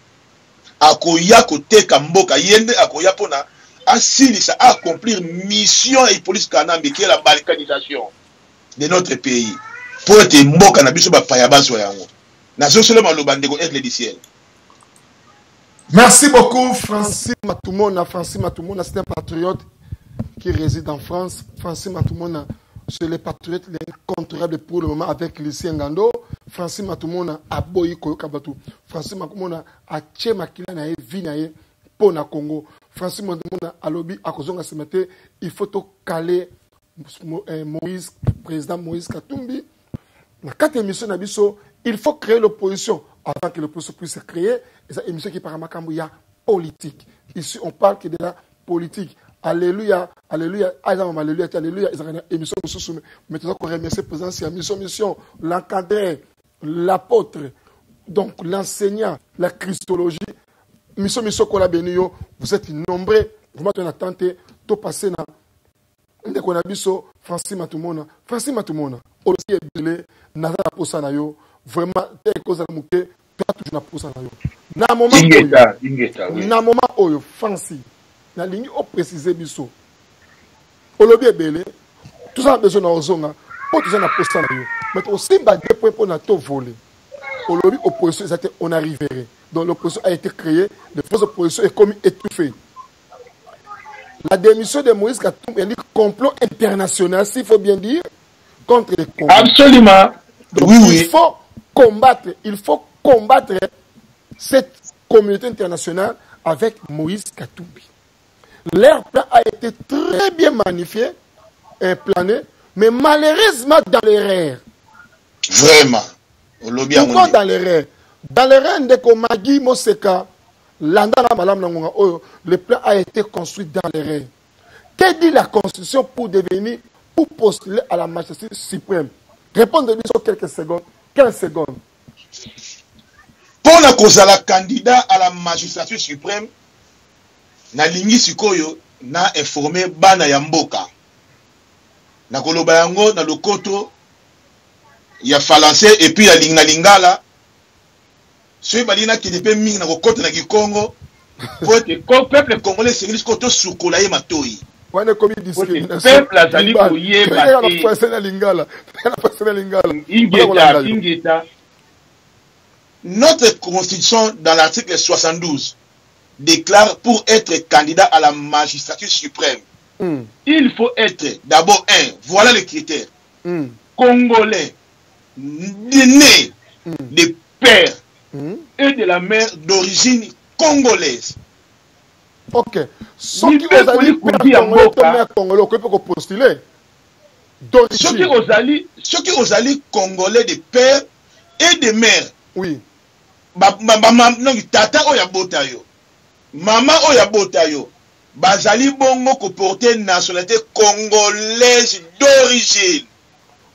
akoya ko teka mboka yende akoya pona asilisa accomplir mission et police Kanambe qui est la balkanisation de notre pays pour être mboka na biso ba paya bazo yango na zo solo maloba ndeko aigle du ciel Merci beaucoup, Francis Matoumona. Francis Matoumona, c'est un patriote qui réside en France. Francis Matoumona, c'est le patriote incontournable pour le moment avec Lucien Ngando. Francis Matoumona a boyi koyoka batu. Francis Matoumona a tché makila na ye vi na ye pour na Congo. Francis Matoumona a lobby à kozonga se mette, il faut to caler Moïse, président Moïse Katumbi. Dans 4 émissions d'Abisso, il faut créer l'opposition avant que l'opposition puisse se créer. Et cette émission qui parle de politique. Ici, on parle que de la politique. Alléluia, alléluia, alléluia, alléluia. Ils ont une émission de maintenant qu'on remercie le président, c'est mission, l'encadré, l'apôtre, donc l'enseignant, la christologie. Mission qu'on a béni, vous êtes nombreux. Vous m'avez tenté de passer dans le Konabiso, Francis Matoumona. Francis Matoumona, aussi est belé, n'a pas posé na yo. Vraiment, tes causes à mouquer, tu as toujours posé na yo. Na moment oyo, Francis, na ligne au préciser biso. Olobi est belé, tout ça a besoin de ozonga, pour tout ça na posé na yo. Mais aussi, bah, des points pour na to voler. Olobi opposition, on arriverait. Donc l'opposition a été créée, les forces d'opposition est comme étouffées. La démission de Moïse Katumbi est un complot international, s'il faut bien dire, contre les Congolais. Absolument. Donc, Oui. Il faut combattre cette communauté internationale avec Moïse Katumbi. Leur plan a été très bien magnifié et plané, mais malheureusement dans l'erreur. Vraiment. Pourquoi dans l'erreur? Dans l'erreur de Komagi Moseka, le plan a été construit dans l'erreur. Que dit la Constitution pour devenir, pour postuler à la magistrature suprême? Répondez-nous sur quelques secondes. 15 secondes. Pour la cause à la candidat à la magistrature suprême, na lingi sikoyo na informé bana ya mboka. Na koloba yango na lokoto ya français et puis la lingala. Ceux balina qui dépend mingi na kokoto na Kikongo pour que le peuple congolais s'engage koto sukola ye matoi. Wana komi discrimination. Peuple azali koyeba ingeta. Notre constitution dans l'article 72 déclare pour être candidat à la magistrature suprême, il faut être d'abord voilà les critères. Congolais, né de père et de la mère d'origine congolaise. Ok. Ce qui vous a dit postuler. Ce qui vous a dit congolais de père et de mère. Oui. Tata oya bota yo. Mama oya bota yo. Bazali bongo ko porter nationalité congolaise d'origine.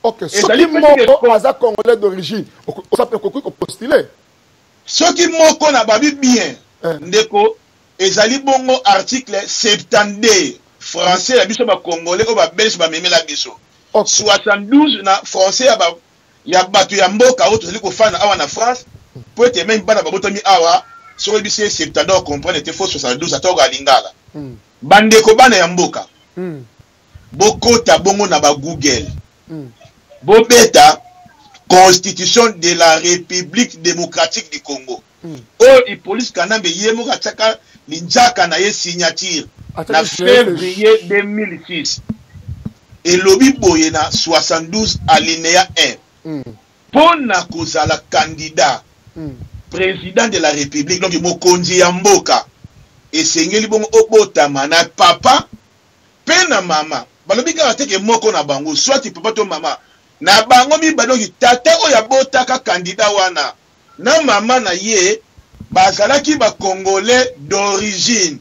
Ok. Ce qui moko aza congolais d'origine. On s'appelle ko postuler. Ce qui moko na babi bien. Ndeko ezali bongo article 72 français ya biso ba congolais o ba belge ba memela biso. 72 na français ya batu ya mboka oto zali ko fana awa na France pour être même bana babotomi awa sur le biso 72 comprendre était faux 72 atoka lingala. Bandeko bana ya mboka. Bokota bongo na ba Google. Bobeta Constitution de la République démocratique du Congo. Il police kanambe yemo kataka linjaka na ye signature na février 2006. Et lobby boye na 72 alinéa 1. Pour na kozala candidat président de la République donc mokonzi ya mboka esengeli bongo obotama na papa pe na mama. Balobi ka teke moko na bango soit papa to mama. Na bango mi badongi tata oya botaka candidat wana. Na mama na ye bazalaki ba congolais d'origine.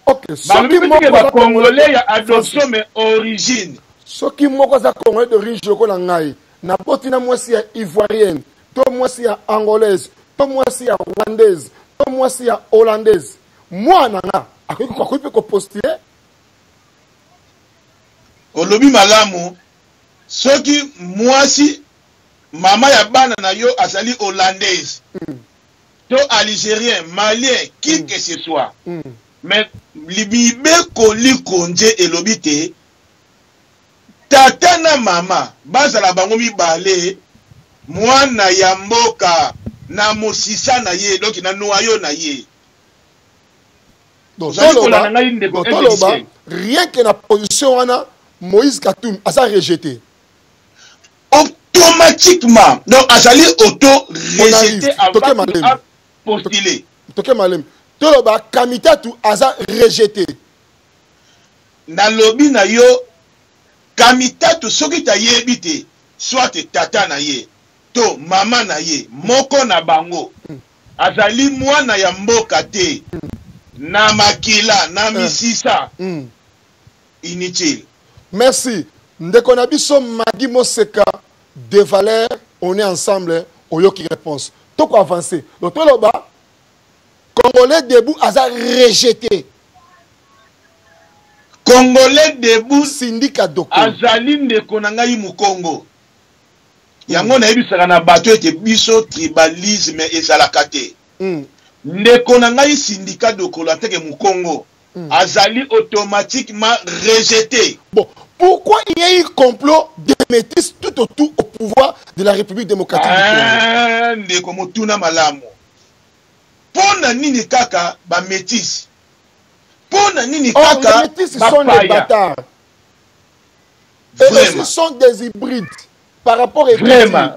Ok, balobi que ba congolais ya adoption mais origine. Soki moko za congolais d'origine ko na ngai. Na boti na mwasi ya ivoirienne, to mwasi ya angolaise, to mwasi ya rwandaise, to mwasi ya hollandaise. Moi nanga akoki ko postuler. Olobi malamu soki mwasi mama ya bana na yo azali hollandaise. To algérien, malien, qui que ce soit. Mais libibe koli konje elobite tata na mama bazala bango mibale mwana ya mboka na mosisa na ye donc na noyo na ye Donc, rien que la position, Moïse Katoum a ça rejeté. Automatiquement. Donc, Azali auto-rejeté avant de postuler. Toloba, Kamitatu a ça rejeté. Na lobi na yo, Kamitatu soki ta yebite, soit tata na ye, to mama na ye, moko na bango. Azali mwana ya mboka te. Na makila, na misisa. Inutile. Merci. Ndeko na biso Magi Moseka de Valère, on est ensemble, oyo qui réponse. Tout quoi avancer. Donc toloba, Congolais debout a ça rejeté. Congolais debout syndicat doko. Azali ndeko na ngai mu Congo. Yango na yebisaka na bato ete biso tribalisme ezalaka te. Ndeko na ngai syndicat doko la teke mu Congo. Azali automatiquement rejeté. Bon, pourquoi il y a eu complot de métis tout autour au pouvoir de la République démocratique du Congo? Ndeko motuna malamu. Pona nini kaka ba métis? Pona nini kaka les métis sont des bâtards. Et ils sont des hybrides. Par rapport à vraiment,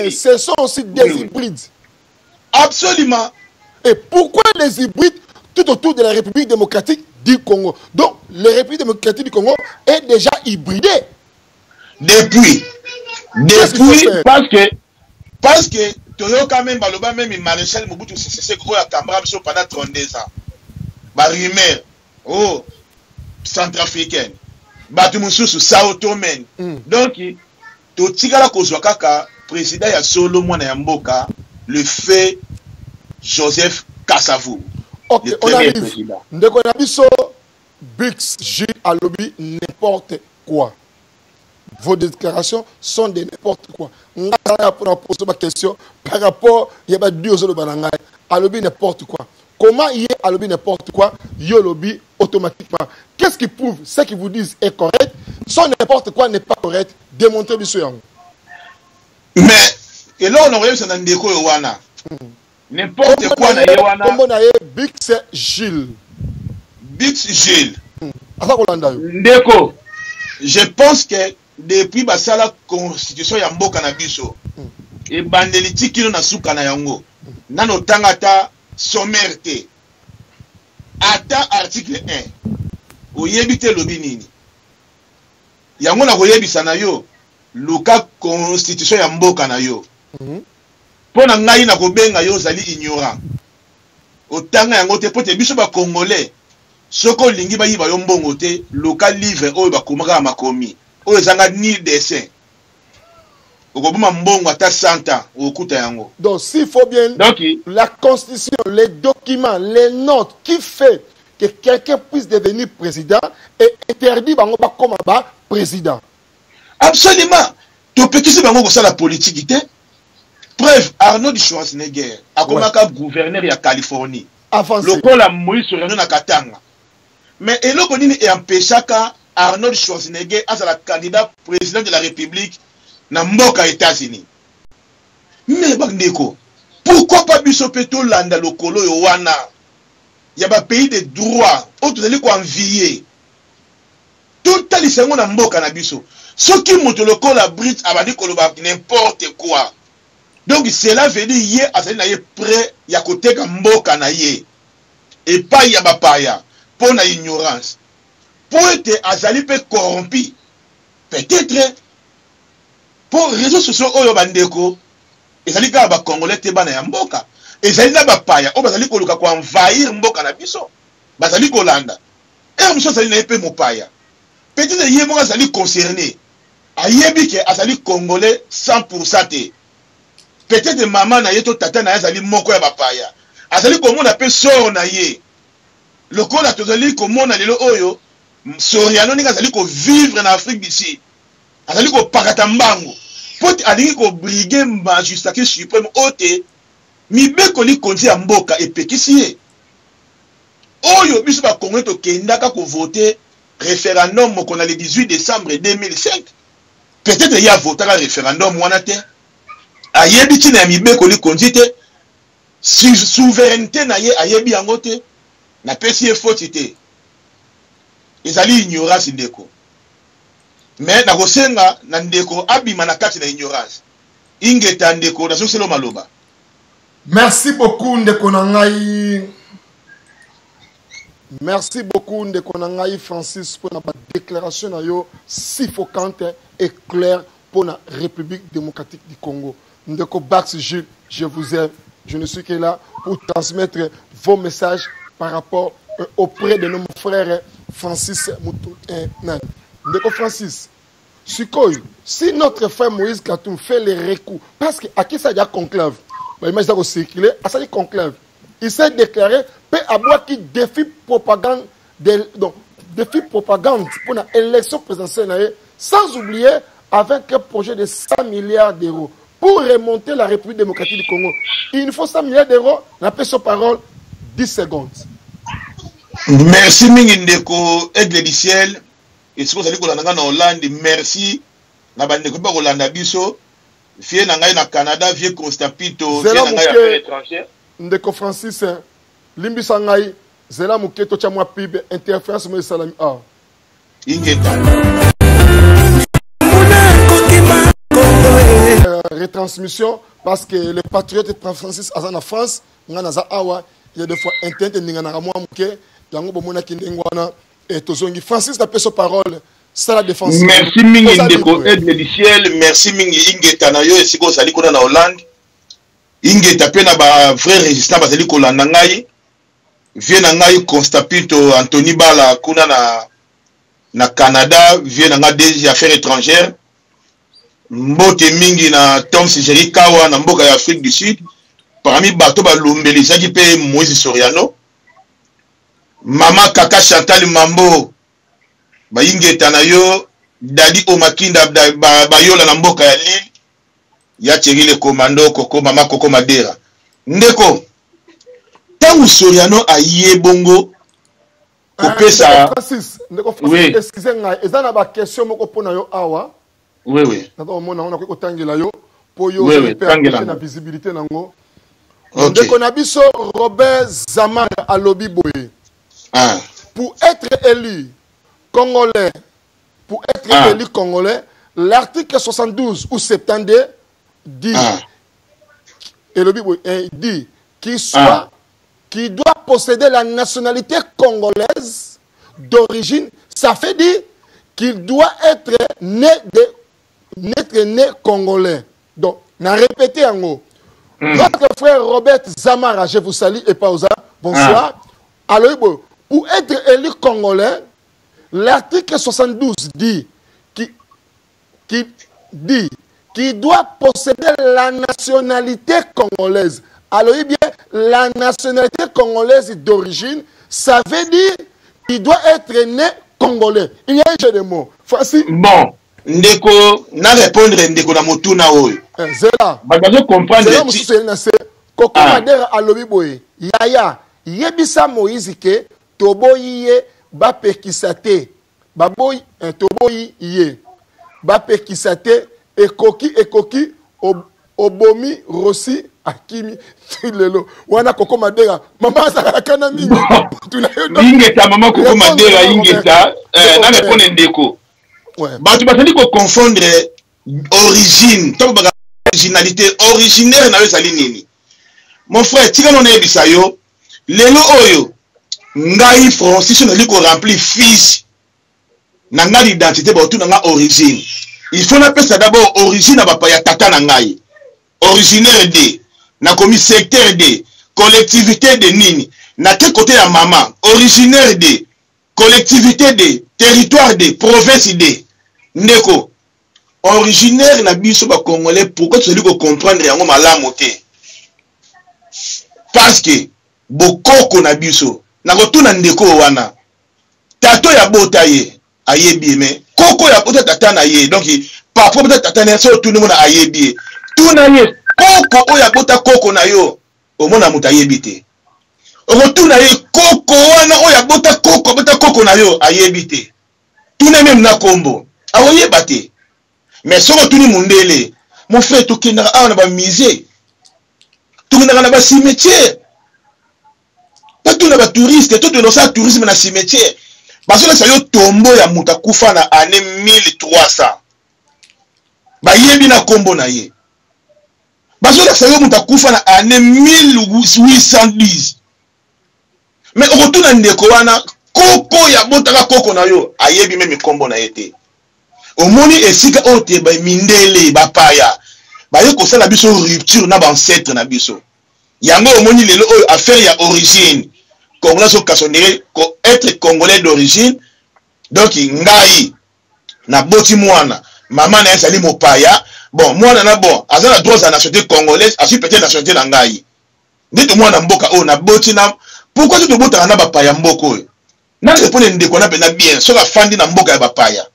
ce sont aussi des hybrides. Absolument. Et pourquoi les hybrides tout autour de la République démocratique du Congo? Donc, la République démocratique du Congo est déjà hybridée. Depuis, parce que Toyo quand même baloba même maréchal Mobutu c'est gros à Cambra pendant 32 ans. Ba rumeur, oh, centrafricaine. Batu mususu Sao Tome. Donc to tigala kozwa kaka président ya solo mwana ya mboka le fait Joseph Kasavu. OK, on arrive. Ndeko na biso Bix J alobi n'importe quoi. Vos déclarations sont de n'importe quoi. On a posé ma question par rapport il y a deux autres banangai alobi n'importe quoi. Comment il est alobi n'importe quoi, yo lobby automatiquement. Qu'est-ce qui prouve ce qu'ils vous disent est correct, son n'importe quoi n'est pas correct, démontrez biso yango. Mais et là on aurait ça dans ndeko wana. N'importe quoi na wana. Comment na Bix Gilles. Bix Gilles. Asa kolanda yo. Ndeko. Je pense que depuis basala constitution ya mboka na biso et bandeli tikino na suka na yango nano tangata sommaire ata article 1 oyebite lobi nini yango na koyebisa na yo luka constitution ya mboka na yo pona ngai na kobenga yo zali ignorant otanga yango te pote biso ba congolais soko lingi ba yiba yo mbongo te luka livre oyo bakomaka makomi oyo ezanga ni dessin okobuma mbongo ata 100 ans okuta yango. Donc s'il faut bien donc, la constitution, les documents, les notes qui fait que quelqu'un puisse devenir président est interdit bango ba comme ba président. Absolument. Tu peux que bango ça la politique té. Preuve Arnold Schwarzenegger a komaka gouverneur ya Californie. Lokola Moïse Soriano na Katanga. Mais eloko nini e empêchaka Arnold Schwarzenegger as la candidat président de la République na mboka États-Unis. Mais bandeko, pourquoi pas biso peto landa lokolo yo wana? Ya ba pays de droit, o tozali ko envier. Tout talisengo na mboka na biso. Soki moto lokola Brit abandi koloba n'importe quoi. Donc cela veut dire yé azali na ye prêt ya koteka mboka na ye. Et pas ya ba paya pour na ignorance. Pour être azali pe corrompu. Peut-être pour réseaux sociaux oyo bandeko ezali ka ba congolais te bana ya mboka ezali na ba paya o bazali koluka ko envahir mboka na biso bazali kolanda et muso azali na epe mopaya peut-être yé mo azali concerné ayebi ke azali congolais 100% te peut-être maman na ye to tata na ye azali moko ya ba paya azali komona pe sort na ye lokola tozali komona lelo oyo Soriano ninga azali ko vivre na Afrique d'ici azali ko pakata mbango poti alingi ko briguer magistrat suprême ote mibeko li konzi ya mboka epekisi ye oyo biso ba Congolais to kendaka ko voter référendum moko na le 18 décembre 2005 peut-être il y a voté un référendum wana te ayebi tina ya mibeko li konzi te souveraineté na ye ayebi yango te na pesi ye faute te ezali ignorance ndeko mais na kosenga na ndeko abima na kati na ignorance ingeta ndeko na soselo maloba. Merci beaucoup ndeko na ngai. Merci beaucoup ndeko na ngai Francis pour la déclaration na yo suffocante et claire pour la République démocratique du Congo. Ndeko Bax Jules, je vous aime. Je ne suis que là pour transmettre vos messages par rapport auprès de nos frères Francis Moutou et Nan. Ndeko Francis, si notre frère Moïse Katoum fait les recours, parce qu'à qui ça y a conclave, il ça circuler, à ça y conclave. Il s'est déclaré peu à boire qui défie propagande pour l'élection présidentielle, sans oublier avec un projet de 100 milliards d'euros pour remonter la République démocratique du Congo. Il nous faut 100 milliards d'euros. On appelle sa parole 10 secondes. Merci Mingindeko, Aigle du ciel. Et si vous allez en Hollande, merci. Na bandeko ba Hollande biso. Vie na ngai na Canada, vie Constapito, vie na ngai affaires étrangères. Ndeko Francis, limbi sangai, zela muketo cha mwa pib interférence mo salami a. Ingeta. Retransmission parce que les patriotes de Francis Azan en France, ngana awa, il y a des fois internet ngana ramwa muke, yango bomona kindengwana et tozongi Francis na peso parole. La défense. Merci mingi ndeko Aigle du ciel, merci mingi ingeta na yo esiko sali kona na Hollande. Ingeta pe na ba frère résistant bazali kolanda ngai. Vie na ngai Constapito Anthony Bala kuna na Canada, vie na ngai des affaires étrangères. Mbote mingi na Tom Sijeri Kawa na mboka ya Afrique du Sud. Parmi bato ba lumbeli saki pe Moïse Soriano. Mama Kaka Chantal Mambo ba ingeta na yo Dadi Omakinda ba yola na mboka ya Lille ya Cherile Komando Koko Mama Koko Madera ndeko tangu Soriano aye bongo kopesa Francis ndeko Francis excusez ngai ezana ba question moko pona yo awa oui nako mona on ko tangela yo po yo tangela na visibilité nango ndeko na biso Robert Zamara alobi boye pour être élu Congolais, pour être élu Congolais, l'article 72 ou 72 dit, et le Bible dit qu'il doit posséder la nationalité congolaise d'origine. Ça fait dire qu'il doit être né congolais. Donc, on a répété en haut. Notre frère Robert Zamara, je vous salue et pausa. Bonsoir. Alors, pour être élu Congolais, l'article 72 dit qu'il doit posséder la nationalité congolaise. Alors, eh bien, la nationalité congolaise d'origine, ça veut dire qu'il doit être né congolais. Il y a un jeu de mots. Voici. Bon, Ndeko, n'a répondre Ndeko na motuna oyo. Zela. Bazo comprendre. Zela mususu na se. Koko madera alobi boye. Yaya, yebisa Moïse ke toboyiye ba pekisate baboy toboyi ye ba pekisate ekoki obomi rosi akimi lelo wana Koko Madera mama saka kana mingi ingeta mama Koko Madera ingeta na répondre ndeko bato basali ko confondre origine to ba originalité originaire na yo sali nini mon frère tika non ebisa yo lelo oyo ngai Francis na liko remplir fiche na nga l'identité ba na nga origine il faut na pesa d'abord origine na bapa ya tata na ngai originaire de na komi secteur de collectivité de nini na te côté ya maman originaire de collectivité de territoire de province de ndeko originaire na biso ba congolais pourquoi tu liko comprendre yango malamu te parce que bokoko na biso na kotuna ndeko wana tato ya bota ye ayebi me koko ya bota tata na ye donc papa bota tata na so tunu mona ayebi tuna ye koko oya bota koko na yo omona muta ayebi te okotuna ye koko wana oya bota koko na yo ayebi te tuna même na kombo awoyeba te mais soko tuni mundele mon frère tokenda awa na ba musée tokendaka na bacimetière tatuna batouriste totonosa tourisme na cimetière bazolakisa yo tombo ya moto akufa na année 1300 bayebi na kombo na ye bazolakisa yo moto akufa na année 1810 mais okotuna ndeko wana koko ya botaka koko na yo ayebi meme kombo na ye te omoni esika oyo te bamindele bapaya baye kosala biso rupture na bancêtre na biso yango omoni lelo oyo affaire ya origine congolais so kasondere ko être congolais d'origine donc ngai na boti mwana mama na ezali mopaya bon mwana na bon azana droit za nationalité congolaise asu peut-être nationalité na ngai ndito mwana mboka oyo na boti na pourquoi tu tobotaka na bapaya mboka oyo na répondre ndeko na pena bien so ka fandi na mboka ya bapaya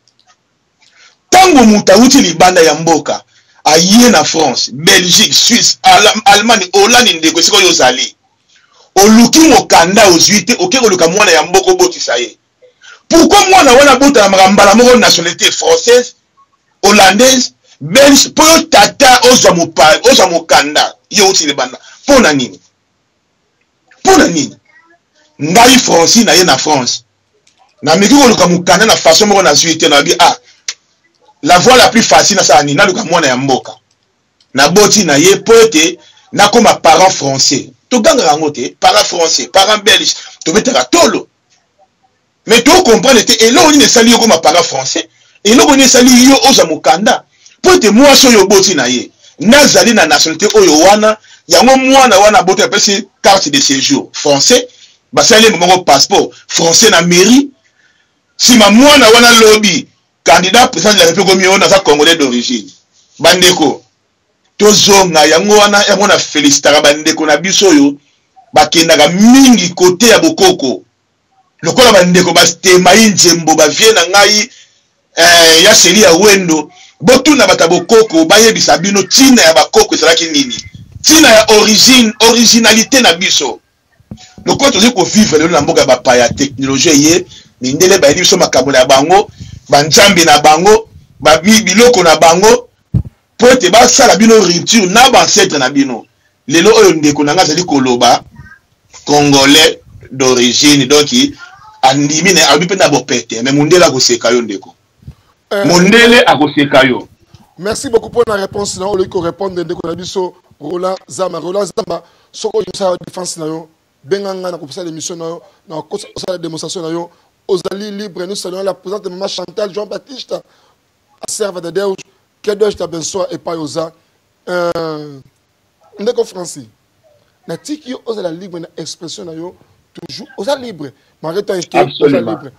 tango muta uti libanda ya mboka aye na France Belgique Suisse Allemagne Hollande ndeko siko yo zali oluki mokanda ozuite okeko luka mwana ya mboko botisa ye pourquoi mwana wana bota na mbala moko nationalité française hollandaise belge po tata ozwa mopa ozwa mokanda yo uti libanda pona nini ngai français na ye na France na miki ko luka mokanda na façon moko na zuite na bi la voie la plus facile na ça ni na luka mwana ya mboka na boti na ye pote na koma parent français to ganga rango te parent français parent belge to metaka tolo mais to comprendre te elo ni sali yo koma parent français elo ni sali yo oza mokanda pote moi so yo boti na ye nazali na nationalité oyo wana yango mwana wana boti apesi carte de séjour français basali moko passeport français na mairie si ma mwana wana lobby candidat président de la République omi ona za congolais d'origine bandeko tozonga yango wana yango na félicitaka bandeko na biso yo bakendaka mingi kote ya bokoko lokola bandeko bastema injembo bavie na ngai ya sheri ya wendo botuna bata bokoko bayebisa bino tina ya bakoko ezalaki nini tina ya originalité na biso lokola tozi kovivre lelo na mboka ya bapaya technologie ye mindele bayeli biso makambo na bango banzambi na bango biloko na bango po ete basala bino rupture na bancêtre na bino lelo oyo ndeko na nga azali koloba congolais d'origine donc andimi na abi mpe na bopete mais mondele akoseka yo ndeko mondele akoseka yo. Merci beaucoup pour la réponse na oloki ko répondre ndeko na biso Roland Zama soko yo sa défense na yo benganga na kopesa l'émission na yo na kosa la démonstration na yo ozali libre. Nous saluons la présence de maman Chantal Jean-Baptiste à Serva de Deus que Dieu t'a bensoir et pas osa ndeko Francis na tiki yo ozala libre na expression na yo toujours osa libre malgré toi que osa libre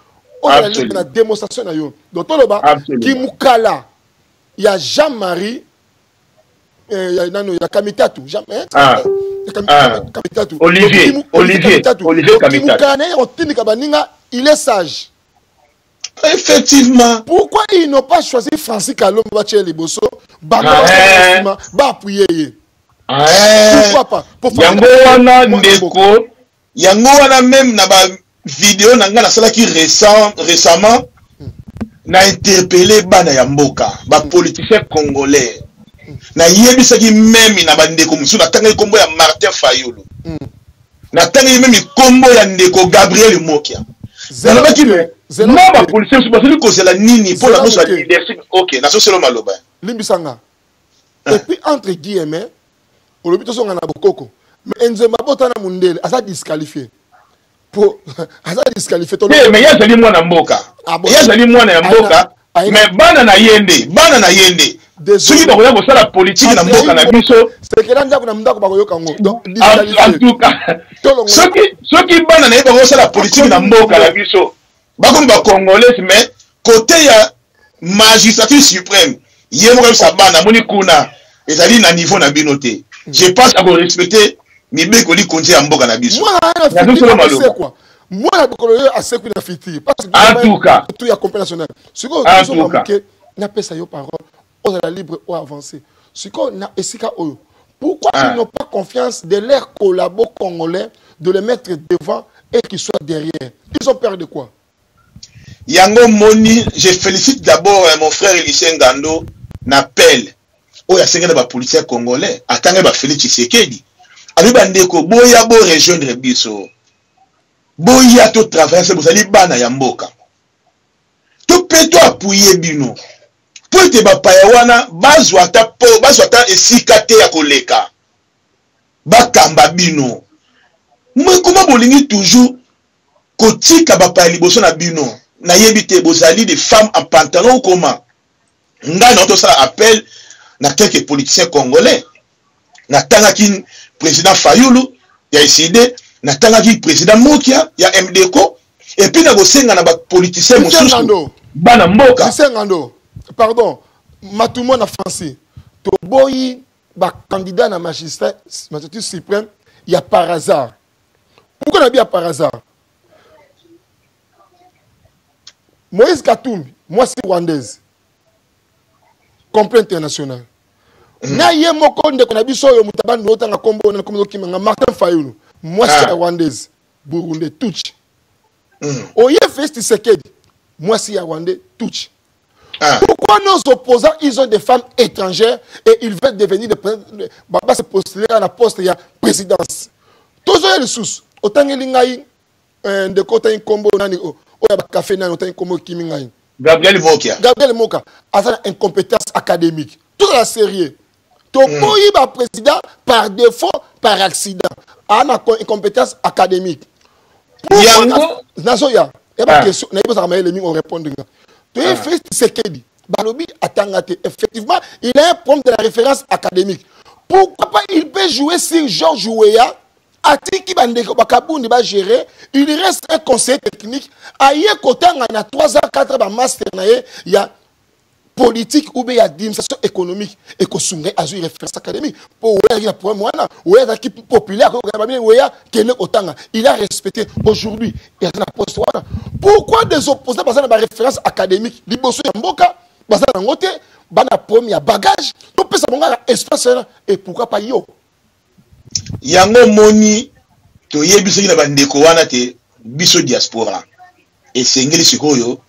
ozala libre na démonstration na yo donc toloba ki mukala ya Jean-Marie ya nano ya Kamitatu jamais Kamitatu Olivier Kamitatu il est sage. Effectivement. Pourquoi ils n'ont pas choisi Francis Kalom Bache Liboso ba appuyer? Pourquoi pas? Yango wana même na ba vidéo na nga na sala ki récemment na interpellé bana ya mboka ba politicien congolais. Na yebisaki même na ba ndeko musu na tanga kombo ya Martin Fayulu. Na tanga même kombo ya ndeko Gabriel Mokia. Zalabaki me non ba policier so basali ko zela nini pour la mosa leadership OK na so selo maloba limbisanga et puis entre guillemets au lobito so ngana bokoko mais Nzemba botana mundele asa disqualifié pour asa disqualifié to mais yazali mwana mboka yazali mwana ya mboka mais bana na yende soki bakoya kosala politique na mboka na biso sekela ndako na ndako bakoyoka ngo donc en tout cas soki bana na ye bakosala politique na mboka na biso bakomi ba congolais mais côté ya magistrature suprême ye moko sa bana moni kuna ezali na niveau na bino te je pense à respecter mibeko li konje ya mboka na biso moi la bokolo assez ku na fiti parce que en tout cas tout ya compréhensionnel siko que na pesa yo parole on est libre ou avancer siko na esika oyo pourquoi ils n'ont pas confiance de leurs collabos congolais de les mettre devant et qu'ils soient derrière? Ils ont peur de quoi? Yango Moni, je félicite d'abord mon frère Elisien Gando, n'appelle. Oh, il y a 5 policiers congolais. Attendez, Félix Tshisekedi. abi bandeko boya bo rejoindre biso boya to traverser bozali bana ya mboka to peto appuyer bino po ete bapaya wana bazwa ta esika te ya koleka bakamba bino mwe koma bolingi toujours kotika bapaya liboso na bino nayebi te bozali des femmes en pantalon koma nga na tosala appel na quelques politiciens congolais natangaki président Fayulu ya ICD natangaki président Mokia ya MDCO et puis na bosenga na ba politiciens mosusu bana mboka Ngando pardon matumo na français to boyi ba candidat na magistrat suprême ya par hasard pourquoi na bien par hasard Moïse Katumbi moi c'est rwandaise complet international na ye moko ndeko na biso yo mutabandi otanga kombo na kombo kimanga Martin Fayulu moi c'est rwandaise Burundi touch oye Festi Sekedi moi c'est rwandais touch. Pourquoi nos opposants ils ont des femmes étrangères et ils veulent devenir baba se postuler à la poste ya présidence tous les sous autant ngai de côté un combo nani o ya café nani autant combo kimingai Gabriel Moka a une incompétence académique tout la sérieux to boyi ba président par défaut par accident a une incompétence académique yango nazo ya ba question na ibosa kama elemi on répondre to e fait Sekedi balobi atangate effectivement il a un problème de la référence académique pourquoi pas il peut jouer sur Georges Weah atiki bandeko bakabundi ba gérer il reste un conseiller technique aye kotanga na 3 ans 4 ba master na ye ya politique ou bien administration économique et kosunga azu référence académique pour Weah il a problème wana Weah qui populaire ko ba bien Weah kene kotanga il a respecté aujourd'hui il a na poste wana pourquoi des opposants parce que na référence académique liboso ya mboka parce que ngote bana premier bagage to pesa bonga espace et pourquoi pas yo yango moni to yebiso na bandeko wana te biso diaspora et sengeli sikoyo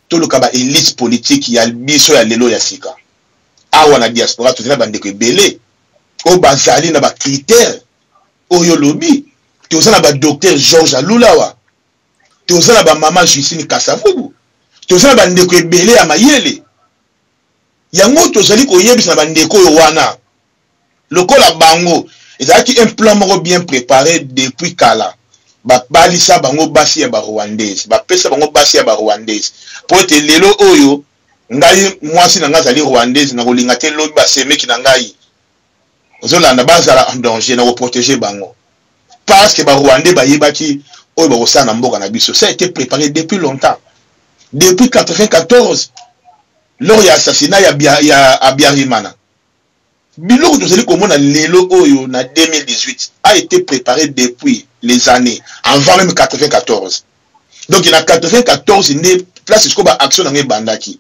to lokaba élite politique ya biso ya lelo ya sika awa na diaspora to na bandeko ebele o bazali na ba critères oyo lobi to na ba docteur Georges Alulawa to na ba mama Justine Kasavubu to na bandeko ebele ya mayele yango to zali ko yebisa na bandeko yo wana lokola bango ezaki un plan moko bien préparé depuis kala ba balisa bango basi ya ba rwandaise ba pesa bango basi ya ba rwandaise po te lelo oyo ngai mwasi na ngazali rwandaise na kolinga te lobi ba semeki na ngai ozolanda bazala en danger na ko protéger bango parce que ba rwandais ba yebaki oyo ba kosana mboka na biso ça a été préparé depuis longtemps depuis 94 lors ya assassinat ya Abiyarimana biloko tozali komona lelo oyo na 2018 a été préparé depuis les années avant même 94 donc il y a 94 né place ko ba action na ngebandaki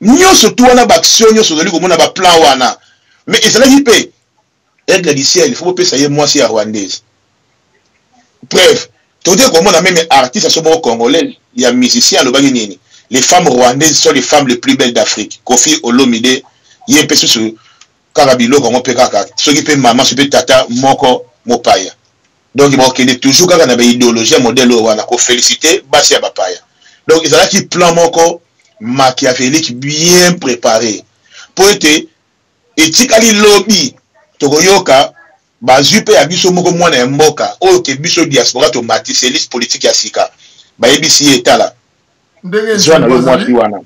nyonso to wana ba action nyonso tozali komona ba plan wana mais ezalaki pe aigle du ciel il faut pe ça y moi si rwandaise bref tozali komona même artiste somo congolais il y a musicien le bagi nini les femmes rwandaises sont les femmes les plus belles d'Afrique Kofi Olomide yempe sur Karabilo comme pekaka ceux qui peut maman se peut tata moko mopaya donc il va toujours quand on a une idéologie modèle wana ko féliciter basi ya bapaya donc ils ont qui plan moko machiavélique bien préparé pour être etikali lobby tokoyoka bazupe ya biso moko mwana ya mboka oyo ke biso diaspora to matise liste politique ya sika ba yebisi etala zwana yo mwasi wana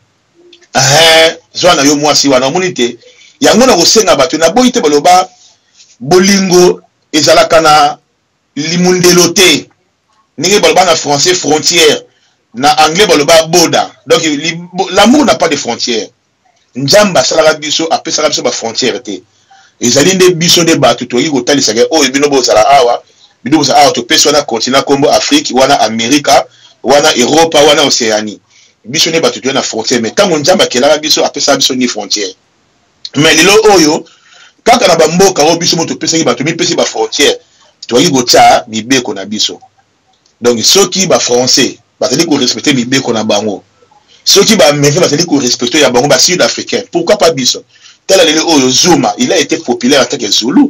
zwana yo mwasi wana monite yango na kosenga bato na boyi te baloba bolingo ezalaka na limundelo te ndenge baloba na français frontière na anglais baloba border donc l'amour n'a pas de frontières nzamba salaka biso apesaka biso ba frontière te ezali nde biso nde bato toyi kotalisaka oyo bino bozala awa bino bozala awa topesa wana continent kombo Afrique wana Amerika wana Europa wana Océanie biso nde bato toyi na frontière mais tango nzamba kelaka biso apesaka biso ni frontière mais lelo oyo kaka na bamboka o biso moto pesa ki bato mi pesi ba frontière toyi gotia mibeko na biso donc soki ba français bazali ko respecter mibeko na bango soki ba américain bazali ko respecter ya bango ba sud-africain pourquoi pas biso tel lelo oyo Zuma il a été populaire en tant que Zulu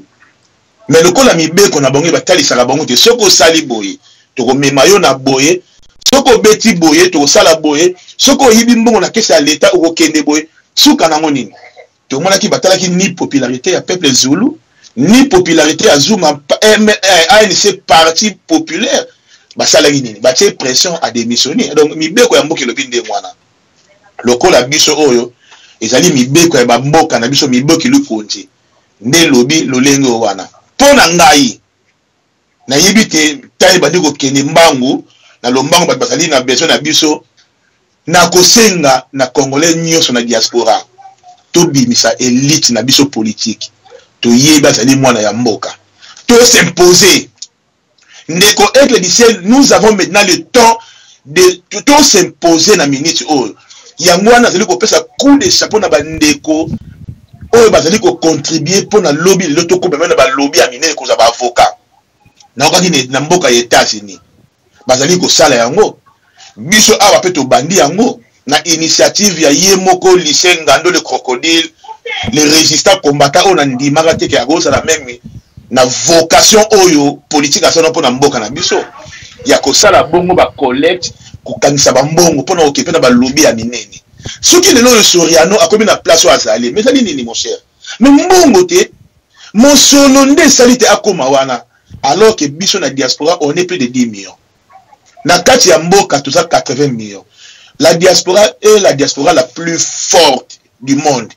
mais le kola mibeko na bango batali sala bango te soko sali boye to ko memayo na boye soko beti boye to sala boye soko yibi mbongo na kesa l'état o kende boye suka nango nini to mona ki batala ki ni popularité ya peuple Zulu ni popularité ya Zuma ANC parti populaire basala nini batie pression à démissionner donc mibeko ya mboki lobi nde mwana lokola biso oyo ezali mibeko ya bamboka na biso mibeko lukonzi nde lobi lolenge wana pona ngai na yebi te tayi bandi ko kende mbangu na lombangu bat basali na besoin na biso na kosenga na congolais nyonso na diaspora to bimisa élite na biso politique to yeba zali mwana ya mboka to s'imposer ndeko Aigle du Ciel nous avons maintenant le temps de tout s'imposer na minute oyo yango wana zali ko pesa coup de chapeau na bandeko oyo bazali ko contribuer pour na lobby le to ko na ba lobby ya minene ko za ba avocat na okaki na mboka ya États-Unis bazali ko sala yango biso awa pe to bandi yango na initiative ya Yemoko lycée Ngando le crocodile les résistants combattants on ndimaka te ke akosa la même na vocation oyo politique asana pour na mboka na biso ya ko sala bongo ba collecte ko kanisa ba mbongo pour na okipe na ba lobby ya minene soki lelo le Soriano akomi na place o azali mais sali nini mon cher mais mbongo te mon solo nde sali te akoma wana alors que biso na diaspora on est plus de 10 millions na kati ya mboka tout ça 80 millions la diaspora est la diaspora la plus forte du monde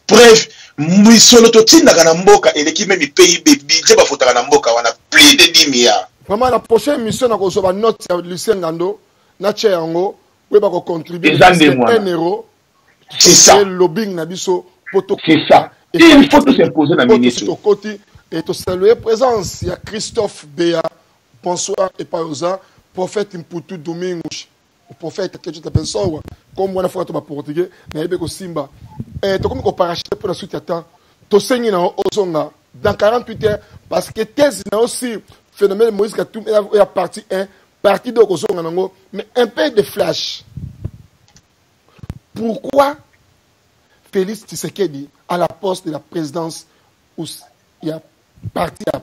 bref mwisolo to tinaka na mboka eleki même PIB budget ba fotaka na mboka wana plus de 10 milliards vraiment la prochaine mission na ko so ba note ya lycée Ngando na che yango we ba ko contribuer 1 euro c'est ça le lobbying na biso poto c'est ça il faut tout s'imposer na ministre to koti et to saluer présence ya Christophe Béa bonsoir et paoza prophète Mputu Domingos o prophète que tu t'appelles ça comme on a fait to portugais na yebe ko simba et to comme ko paracheter pour la suite à temps to sengi na ozonga dans 48 heures parce que thèse na aussi phénomène Moïse Katumbi est partie 1 partie 2 kozonga nango mais un peu de flash. Pourquoi Félix Tshisekedi à la poste de la présidence où il y a parti à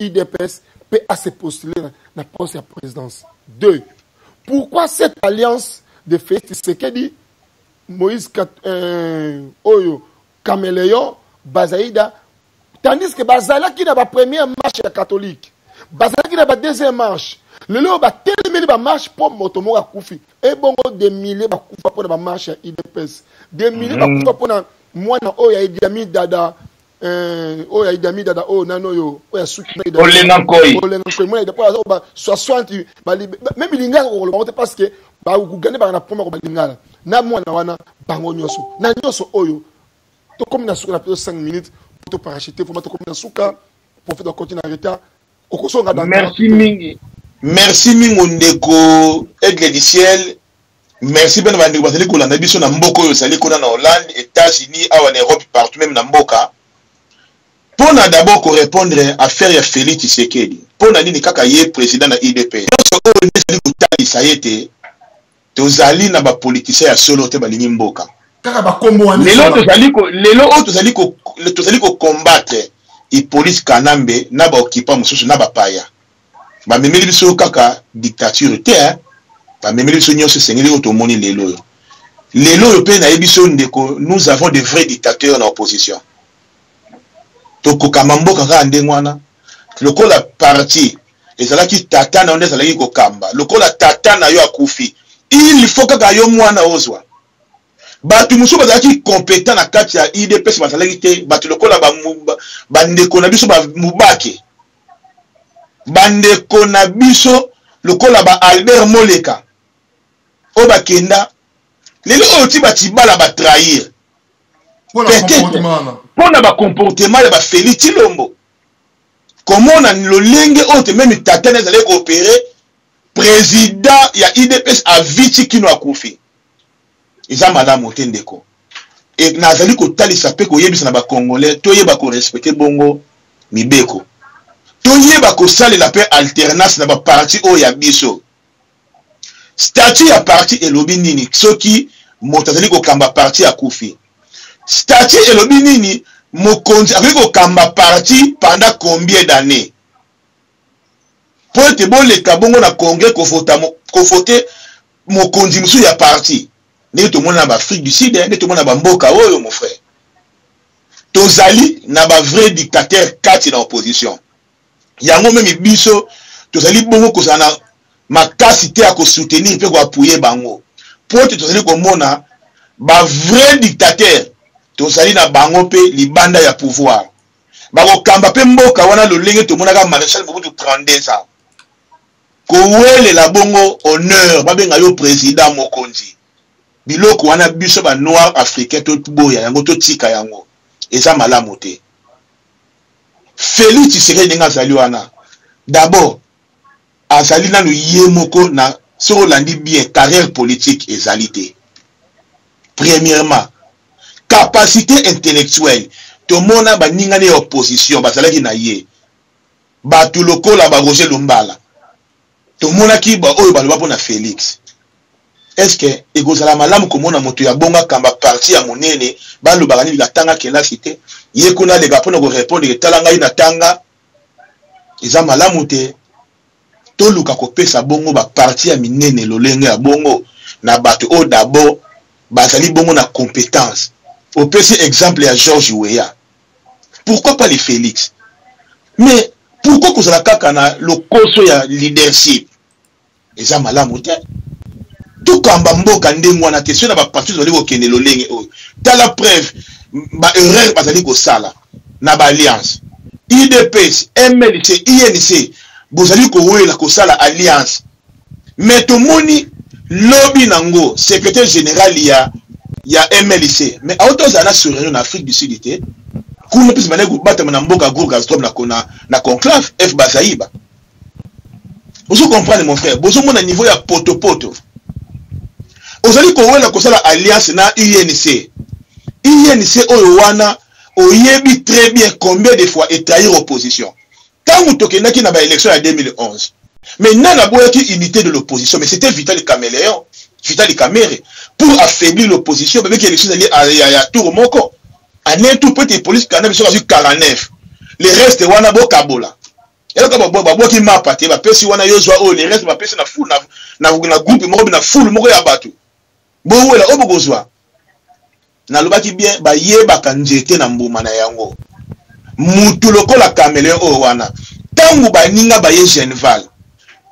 IDPS peut se postuler dans la poste de la présidence? 2. Pourquoi cette alliance de Félix Tshisekedi, Moïse Oyo, Caméléon, Bazaïda, tandis que Bazala qui n'a pas première marche la catholique, Bazala qui n'a pas deuxième marche, le lot va tellement de marche pour motomo à Koufi, et bon des milliers de Koufa pour la marche à IDPS, des milliers de Koufa pour moi na Oya Idi Dada, Oya Idi Dada, oh nano yo, Oya Soukina, Olenankoi, moi d'après 60, même l'ingala on le monte parce que ba vous gagnez par la première l'ingala, na moi na wana bango nyoso, na nyoso oyo, to comme na souka na 5 minutes pour te parachuter, faut mettre comme na souka pour faire continuer à arrêter. Merci mingi. Merci Ndeko Aigle du Ciel. Merci ben bandeko basali ko landa biso na mboko yo sali ko na Hollande, États-Unis, en Europe partout même na mboka. Pour na d'abord ko répondre à faire ya Félix Tshisekedi. Pour na nini kaka ye président na IDP. So o ndesali ko talisa yete tozali na ba politicien ya solo te balingi mboka. Kaka ba kombo wana. Lelo tozali ko combattre Hippolyte Kanambe na ba occupant mususu na ba paya. Ba memeli biso kaka dictature te hein. Ba memeli biso nyonso sengeli otomoni lelo. Lelo yo pe na yebiso ndeko nous avons de vrais dictateurs en opposition. Toko kamambo kaka ndengwana. Lokola parti ezalaki tata na onde ezalaki ko kamba. Lokola tata na yo akufi. Il faut kaka yo mwana ozwa. Batu musu bazalaki compétent na kati ya IDPS bazalaki te batu lokola ba ndeko na biso ba mubake. Bandeko na biso lokola ba Albert Moleka o bakenda lelo oti batibala ba trahir pour na ba comportement ya ba Félix Tshilombo comment na lolenge ote même tata na zale coopérer président ya IDPS a viti kino akufi isa madame otendeko et nazali ko talisa pe ko yebisa na ba congolais to yeba ko respecter bongo mibeko toyeba ko salela pe alternance na ba parti o ya biso statut ya parti elobi nini soki motazali ko kamba parti ya kufi statut elobi nini mokonzi akoki kokamba parti pendant combien d'années po ete boleka bongo na congrès kofote mokonzi mosusu ya parti ndenge tomona na baafrique du sud ndenge tomona na bamboka oyo mon frère tozali na bavrai dictateur kati na opposition yango meme biso tozali bongo kozala na makasi te ya kosoutenir mpe koapuye bango po ete tozali komona bavrai dictateur tozali na bango mpe libanda ya pouvoir bakokamba mpe mboka wana lolenge tomonaka maréchal Mobutu 32 ans kowelela bongo honneur babenga yo président mokonzi biloko wana biso ba noir africain toboya yango totika yango eza malamu te. Félix Tshisekedi ndenge azali wana d'abord azali nanu ye moko na so olandi bien carrière politique ezali te. Premièrement capacité intellectuelle tomona baningane ya opposition bazalaki na ye batu lokola ba Roger Lumbala tomona ki ba oyo baloba pona Félix. Est-ce que ekozala malamu komona moto ya bonga kamba parti ya monene balobaka ni latanga kelasi te ye kuna lega pona ko répondre etalanga ina tanga eza malamu te toluka kopesa bongo ba parti ya minene lolenge ya bongo na bato o d'abord bazali bongo na compétence. Au petit exemple à Georges Weah. Pourquoi pas les Félix? Mais pourquoi que ça kaka na le koso ya leadership? Eza malamu te. Tout kamba mboka ndengwa na question na ba parti zoli ko kende lolenge oyo. Tala preuve ba erreur bazali ko sala na ba alliance. IDPS, MLC, INC bozali ko wela ko sala alliance. Mais to moni lobby nango secrétaire général ya MLC mais autozana sur réunion en Afrique du Sud était kuna pisi manego bata na mboka gros gastrom na conclave F Bazaïba. Vous comprenez mon frère, vous mon niveau ya poto ozali ko wela ko sala alliance na INC oyo wana oyebi très bien combien de fois et trahir opposition quand vous tokendaki na ba élection ya 2011 mais nana boyaki unité de l'opposition mais c'était Vital Kamerhe pour affaiblir l'opposition avec l'élection à tour moko ane tout petit police kana biso kazu 49 les restes wana bokabola elo ka babo ki mapa te ba pesi wana yozwa o les restes ba pesi na full na groupe moko na full moko ya batu bo wela obokozwa na lobaki bien ba yeba kanjete na mbuma na yango mutu lokola Caméléon o wana tangu baninga ba ye Genval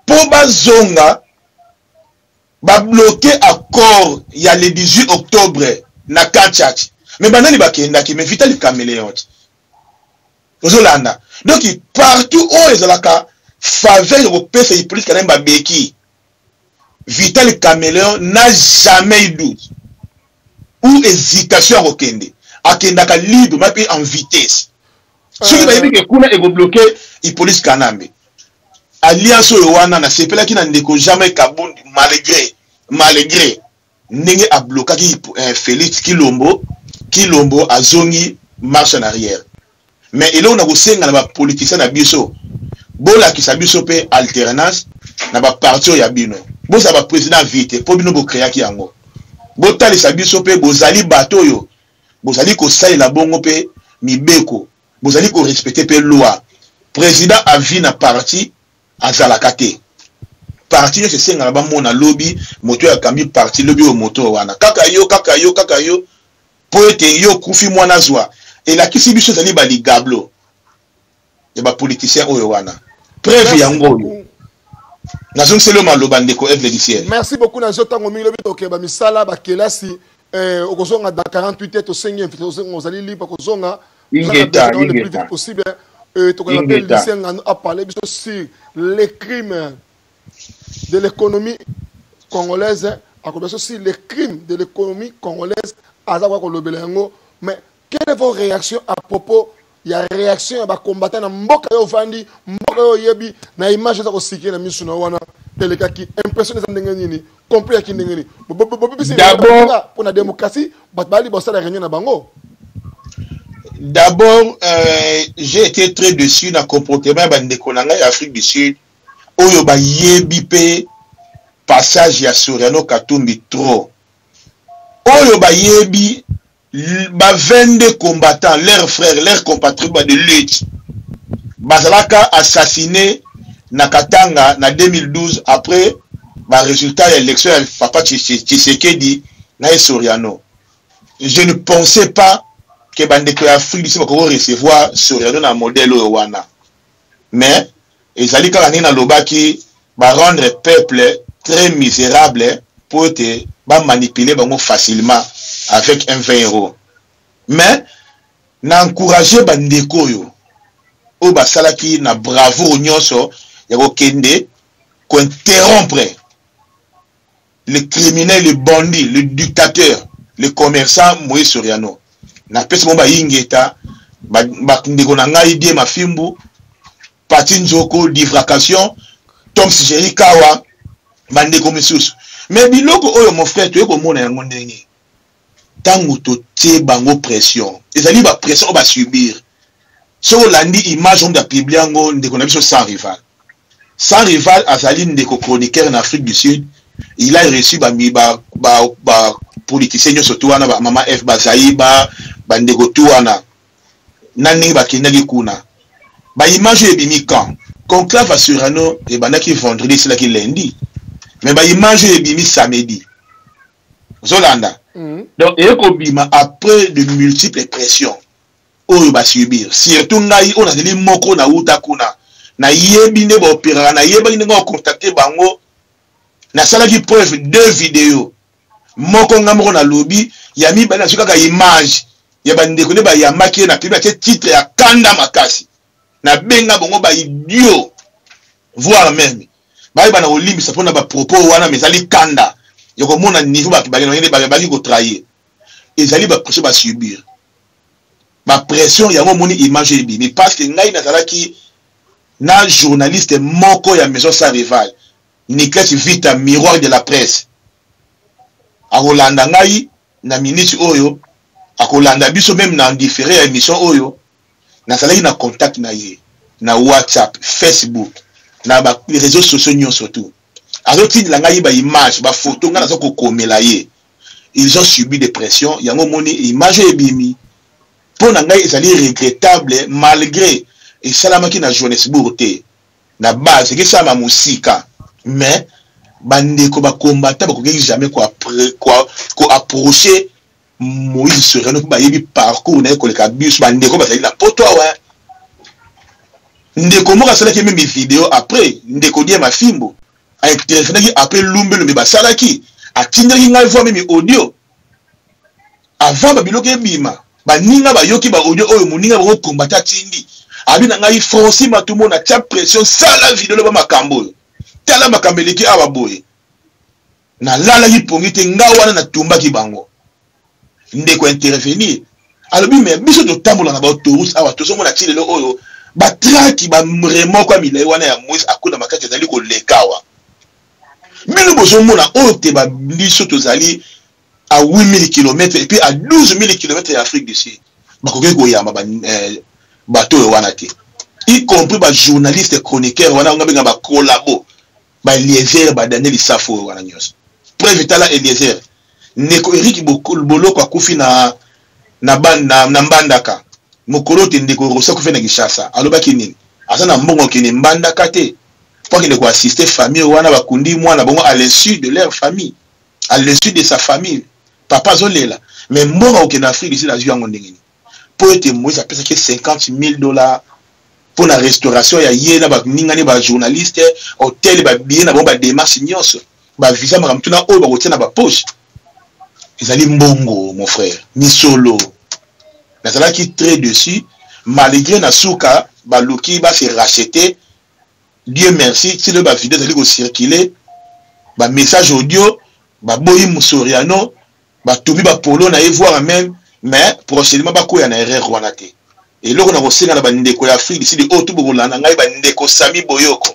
po bazonga ba bloqué accord il y a le 18 octobre na Kachach mais banani bakenda ki mais Vital Caméléon ozolanda donc partout où ezalaka faveur au pesa politique kana ba beki Vital Caméléon n'a jamais eu doute ou hésitation à okende akenda ka libre mais en vitesse soki ba yebi ke kuna ego bloqué i police kanambe alliance oyo wana na sepelaki na ndeko jamais Kabundi malgré ndenge a bloqué Félix Kilombo azongi marche en arrière mais il on a kosenga na ba politicien na biso bola ki sa biso pe alternance na ba parti ya bino boza ba président vite po bino bo créer ki yango botali sa biso pe bozali bato yo bozali ko salela bongo pe mibeko bozali ko respecter pe loi président a vie na parti azalaka te parti yo senga na ba mona lobby moto ya kambi parti lobby o moto wana kaka yo po ete yo kufi mwana zwa et la kisi biso zali ba ligablo et ba politicien oyo wana preuve yango nazon selo maloba ndeko Evle du ciel. Merci beaucoup na zotango mingi lobi toke ba misala ba kelasi okozonga dans 48 heures to sengi invitation ozali libre kozonga ingeta le plus vite possible tokola pe lisenga a parler sur les crimes de l'économie congolaise à cause aussi les crimes de l'économie congolaise à savoir que le mais quelle est votre réaction à propos il y a réaction à combattre na mboka yo vandi mboka yo yebi na image za ko sikia na misu na wana teleka ki impression za ndenge nini complet ki ndenge nini d'abord pour la démocratie bali bossa la réunion na bango. D'abord j'ai été très déçu na comportement ba ndeko na ngai Afrique du Sud oyo ba yebi pe passage ya Soriano Katumbi trop oyo ba yebi 22 combattants, leurs frères, leurs compatriotes de lutte, bazalaka assassiné na Katanga na 2012 après le résultat de l'élection de Papa Tshisekedi na Soriano. Je ne pensais pas que Bandeko Afrique du Sud va recevoir Soriano na modèle Owana. Mais ils allaient quand même na lobaki va rendre le peuple très misérable pour te manipuler facilement avec un 20 €. Mais na encourager Bandeko yo o basalaki na bravo nyonso ya kokende ko interrompre le criminel, le bandit, le dictateur, le commerçant Moïse Soriano. Na pesi mo ba ingeta ba ndeko na ngai die mafimbu pati nzoko divracation Tom Sigeri Kawa bandeko misusu. Mais biloko oyo mon frère tu eko mona yango ndenge tango to tie bango pression ezali ba pression ba subir. So landi image on da publiango ndeko na biso sans rival. Sans rival azali ndeko chroniqueur en Afrique du Sud. Il a reçu ba politicien surtout wana ba mama F Bazaïba bandeko tuana nani ba kinaki kuna ba image ebimi quand conclave à Soriano et bandaki vendredi c'est là qui lundi mais ba image ebimi samedi Zolanda donc eko bima après de multiples pressions oyo ba subir surtout ngai on a dit moko na uta kuna na yebi ne ba opéra na yebi ne ngo contacter bango na sala qui preuve 2 vidéos moko ngamoko na lobby ya mi bana sukaka image ya bandeko ne ba ya maki na piba titre ya kanda makasi na benga bongo ba idiot voir même ba bana olimbisa pona ba propos wana mezali kanda yoko mona niveau ba kibageno yende ba ko trahir ezali ba pression ba subir ba pression ya moni image ebi mais parce que ngai na zalaki na journaliste moko ya maison sans rival Nicolas Vita miroir de la presse akolanda ngai na ministre oyo akolanda biso même na différé émission oyo na salaki na contact na ye na WhatsApp, Facebook na ba réseaux sociaux nyonso surtout azoti la ngai ba image ba photo ngana zo kokomela ye ils ont subi des pressions yango moni image ebimi pour na ngai ezali regrettable malgré et salamaki na Johannesburg te na base ke sama musika mais bandeko ba combattant ba ko jamais ko approcher Moïse Soriano ba yebi parcours na ko le kabus bandeko ba na poto wa ndeko mo ka sala ki même vidéo après ndeko die mafimbo a intervenir après lumbe le ba sala ki atindaki ngai voix même audio avant ba biloke bima ba ninga ba yoki ba audio oyo moninga ba combattant tindi abi na ngai forci matumo na tia pression sala vidéo ba makambo tala makambeleki awa boye na lala ki pongi te ngawana na tumba ki bango ndeko intervenir alobi mais biso to tambola na ba autoroute awa to somo na tilelo oyo ba traki ba mremo kwa milai wana ya Moïse akuna makati zali ko lekawa mino bozo mona oyo te ba biso to zali à 8000 km et puis à 12000 km en Afrique du Sud ba ko ko yamba ba bato yo wana te y compris ba journaliste chroniqueur wana ngabenga ba collabo ba Eliezer ba Daniel Safo wana nyos preuve tala Eliezer neko Eric Boloko akufi na Mbandaka mokolo te ndeko rosa kufi na Gishasa alobaki nini asa na mbongo kene Mbandaka te pour qu'il ko assister famille wana bakundi mwana bongo à l'insu de leur famille à l'insu de sa famille papa zolela mais mbongo au Kenya Afrique ici la zui yango ndengeni pour être Moïse a pesa que $50,000 pour la restauration ya yena ba ningani ba journaliste hôtel ba bien na bon ba démarche nyonso ba visa makamtuna o ba kotia na ba poche ezali mbongo mon frère ni solo na zala qui très dessus malgré na suka ba loki ba se racheter Dieu merci si le ba vidéo ezali ko circuler ba message audio ba boyi Soriano ba tubi ba polo na y voir même mais prochainement ba ko ya na erreur wana te et loko na kosenga na bandeko ya Afrique ici de auto bokolanda ngai bandeko Sami Boyoko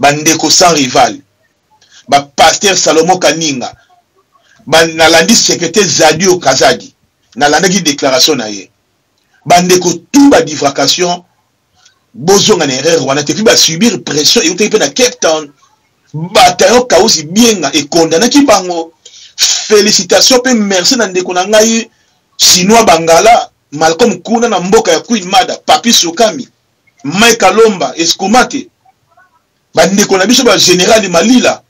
bandeko sans rival ba pasteur Salomo Kaninga ba nalandi secrétaire Zadio Kazadi nalandaki déclaration na ye bandeko tout ba divracation bozonga na erreur wana te puis ba subir pression et utepe na Cape Town batayo kausi bienga et condamné ki bango félicitations pe merci na ndeko na ngai Chinois Bangala, Malcolm Kuna na mboka ya Queen Mada, Papi Sokami, Mike Alomba, Eskomate, bandeko na biso ba général Malila.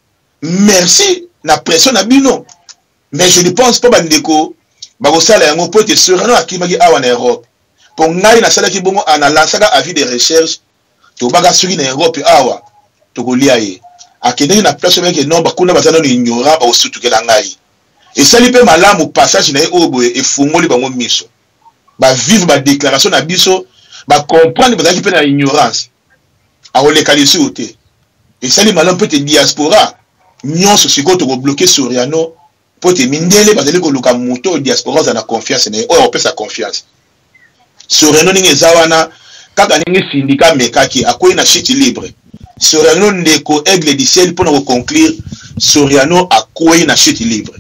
Merci na pression na bino. Mais je ne pense pas bandeko bakosala yango po ete Sorano akimaki awa na Europe. Pour ngai na sala ki bongo ana lansaka avis de recherche to baka soki na Europe awa to kolia ye. Akendeki na place meke non bakuna bazana no ignorant ba osutukela ngai. Et sali pe malamu passage na ye oboye efungoli bango miso. Ba vivre ba déclaration na biso ba comprendre bazaki pe na ignorance. A olekalisi ote. Et sali malamu pe te diaspora nyonso siko to ko bloquer Soriano po te mindele bazali ko luka moto diaspora za na confiance na o pesa confiance. Soriano ninge zawana kaka ninge syndicat mekaki akoyi na chute libre. Soriano ndeko aigle du ciel pour nous conclure Soriano akoyi na chute libre.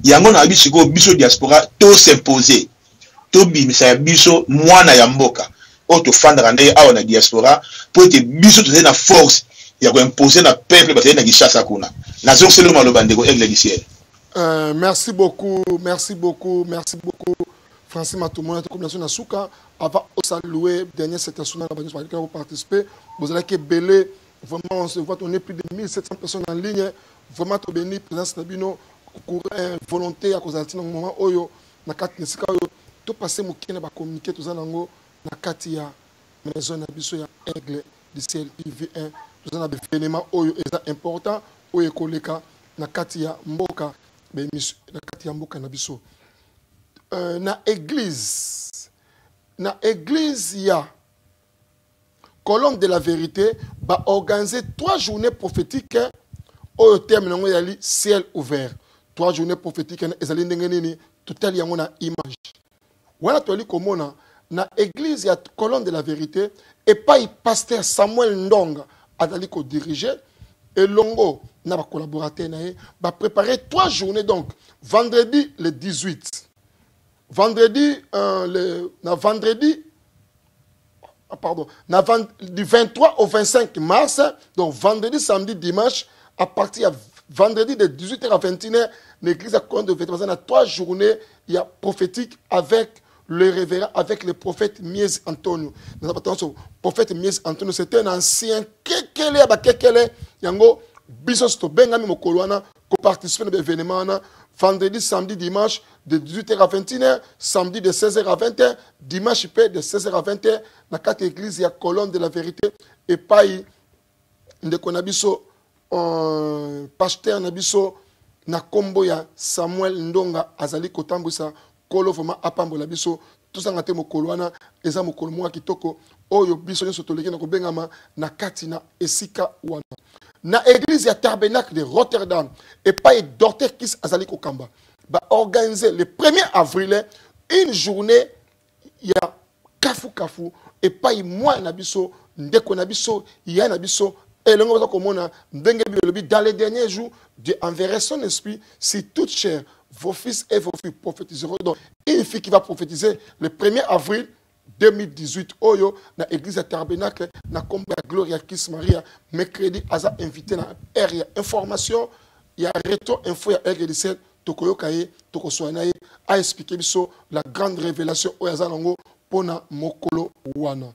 Yango na bisiko biso diaspora to s'imposer. To bimisa biso mwana ya mboka. O to fandra ndeye awa na diaspora pour te biso to na force ya ko imposer na peuple ba na gishasa kuna. Nazo selo maloba ndeko aigle du ciel. Merci beaucoup, merci beaucoup, merci beaucoup. Francis Matoumona, comme la zone Souka, avant de saluer, dernière cette nationale, pour participer. Vous allez que belé, vraiment, on se voit, on est plus de 1700 personnes en ligne. Vraiment, tu bénis, présence Nabino, volonté à cause de moment oyo, na kati nesika oyo, tout passé mokene ba communiquer tout ça nango, na kati ya maison nabiso ya aigle du ciel TV1, tout ça na événement oyo est important, oyo koleka na kati ya mboka. Na kati ya mboka na biso na église ya Colombe de la vérité va organiser 3 journées prophétiques au terme nango yali ciel ouvert. 3 journées prophétiques ezali ndenge nini tutali yango na image wana toli komona na église ya Colombe de la vérité et pas pasteur Samuel Ndonga azali ko diriger et longo na ba collaborateur na va préparer 3 journées donc vendredi le 18 vendredi du 23 au 25 mars donc vendredi samedi dimanche à partir de vendredi de 18h à 21h l'église a compte de 3 journées il y a prophétique avec le révérend avec le prophète Mies Antonio. Nous avons prophète Mies Antonio, c'était un ancien kekele yango bisos to bengami mokoloana ko participer à l'événement vendredi, samedi, dimanche de 18h à 21h, samedi de 16h à 20h, dimanche de 16h à 20h dans 4 églises il y a Colombe de la vérité et pas de konabiso pasteur nabiso na kombo ya Samuel Ndonga azali kotambusa kolo vraiment apambola biso tout ça ngate mokolo wana eza mokolo mwa kitoko oyo biso nyoso toleki na kobengama na kati na esika wana na église ya Tabernacle de Rotterdam et pas Dr. Kis azali kokamba ba organiser le 1er avril une journée ya kafu et pas moi na biso ndeko na biso ya na biso et le monde comme ndenge biologie dans les derniers jours Dieu enverrait son esprit si toute chair vos fils et vos filles prophétiseront. Donc, une fille qui va prophétiser le 1er avril 2018, Oyo, dans l'église de Tabernacle, dans Combat Gloria Kiss Maria, mercredi, Aza invité dans area information, il y a retour info, il y a RG17, Tokoyo Kaye, Toko Soanaye, a expliqué la grande révélation, Oyaza Nango, Pona Mokolo Wana.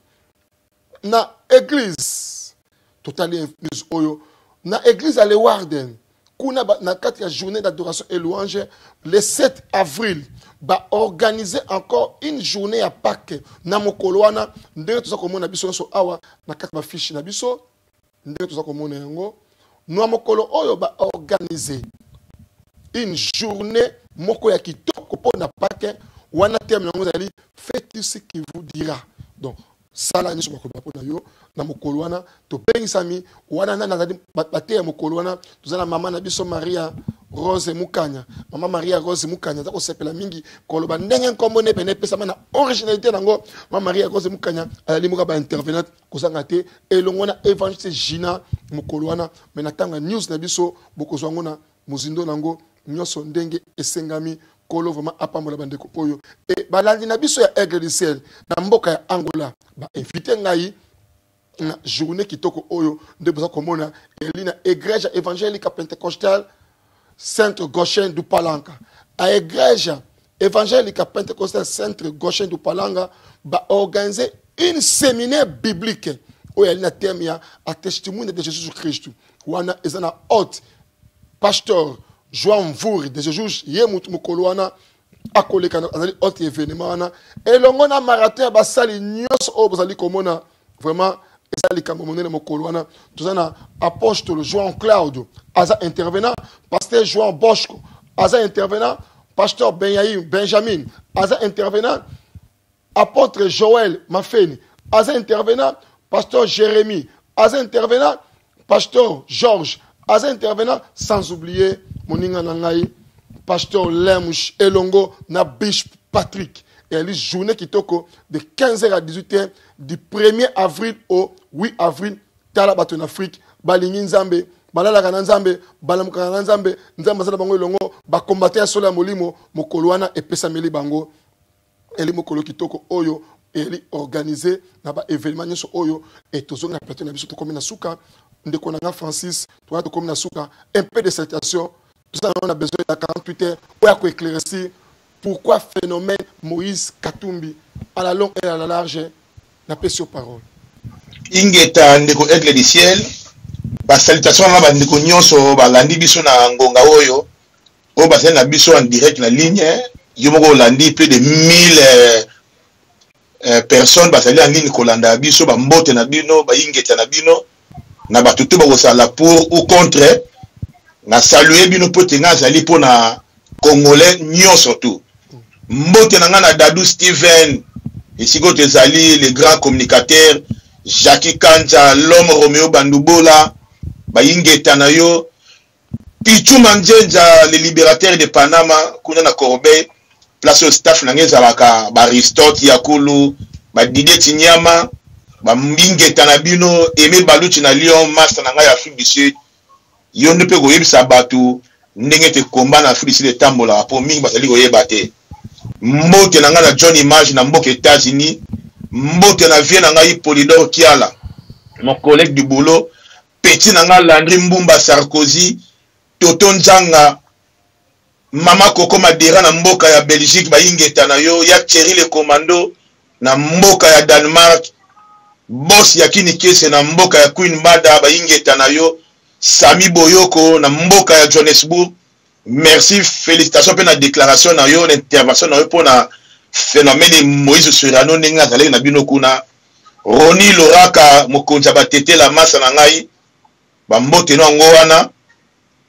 Dans l'église, totalement influence Oyo, dans l'église à Lewarden, kuna na kati ya journée d'adoration et louange le 7 avril va organiser encore une journée à Pâques na mokolo wana ndenge toza komona biso so awa na kati ba fiche na biso ndenge toza komona yango no mokolo oyo ba organiser une journée moko ya kitoko pona Pâques wana terme nango zali faites ce qui vous dira donc sala niso bakolo pona yo na mokolo wana to pengisami wana na nazali bate ya mokolo wana tozala mama na biso Maria Rose Mukanya mama Maria Rose Mukanya za ko sepela mingi koloba ndenge nkombo ne pene pesa na originalité nango mama Maria Rose Mukanya ali muka ba intervenante kozanga te elongo na évangile Gina mokolo wana mais natanga news na biso bokozwa ngona muzindo nango nyoso ndenge esengami kolo vraiment apambola bandeko oyo et balandi na biso ya aigle du ciel na mboka ya Angola ba invité ngai na journée kitoko oyo nde boza komona elina igreja évangélique pentecostale Sainte Gauchen du Palanca a igreja évangélique pentecostal centre Goshen du Palanga va organiser une séminaire biblique où il y a un thème à testimony de Jésus-Christ. Wana ezana hôte pasteur Joan Mvuri de Jésus yemut mukoloana akoleka azali hôte événement et longona marathon basali nyos o bazali komona vraiment ezali kamonene mukoloana tozana apôtre Joan Claude aza intervenant pasteur Joan Bosco aza intervenant pasteur Benjamin aza intervenant apôtre Joël Mafeni aza intervenant pasteur Jérémie aza intervenant pasteur Georges aza intervenant sans oublier moninga nangai pasteur Lemush Elongo na Bishop Patrick et une journée qui toko de 15h à 18h du 1er avril au 8 avril tala bato en Afrique balingi nzambe balala kana nzambe balamuka kana nzambe nzambe sala bango elongo ba combattre sola molimo mokolwana epesa meli bango eli mokolo kitoko oyo eli organisé na ba événement nyoso oyo et tozonga plateau na biso to comme na suka ndeko na Francis to to comme na suka un peu de citation tout ça on a besoin de 48 heures pour éclaircir pourquoi phénomène Moïse Katumbi à la longue et à la large n'a pas sur parole ingeta ndeko aigle du ciel ba salutation na ba ndeko nyonso ba landi biso na ngonga oyo o ba na biso en direct na ligne yo moko landi plus de 1000 personnes basali en ligne kolanda biso ba mbote na bino ba ingeta na bino na batutu ba kosala pour ou contre na saluer bino pote nga zali pona congolais nyonso tout mbote na nga na Dadou Steven esiko tezali le grand communicateur Jackie Kanja l'homme Romeo Bandubola ba ingeta na yo Pichu Manjenja le libérateur de Panama kuna na Corbeil place au staff na ngezalaka ba Aristote Yakulu ba Didier Tinyama ba mbingeta na bino Aimé Baluchi na Lyon master na ngai Afrique du Sud yo ne pe koyebisa batu ndenge te komba na Afrique du Sud etambola po mingi basali koyeba te mbote na ngai na John Image na mboka États-Unis mbote na vie na ngai Polydor Kiala mon collègue du boulot petit na ngai Landry Mbumba Sarkozy Toto Nzanga Mama Koko Madera na mboka ya Belgique ba ingeta na yo ya Thierry le commando na mboka ya Danemark boss ya Kini Kese na mboka ya Queen Bada ba ingeta na yo Sami Boyoko na mboka ya Johannesburg merci félicitations pour la déclaration na yo l'intervention na yo pour na phénomène Moïse Surano ninga zale na bino kuna Roni Loraka mokonza batete la massa na ngai ba mbote no ngwana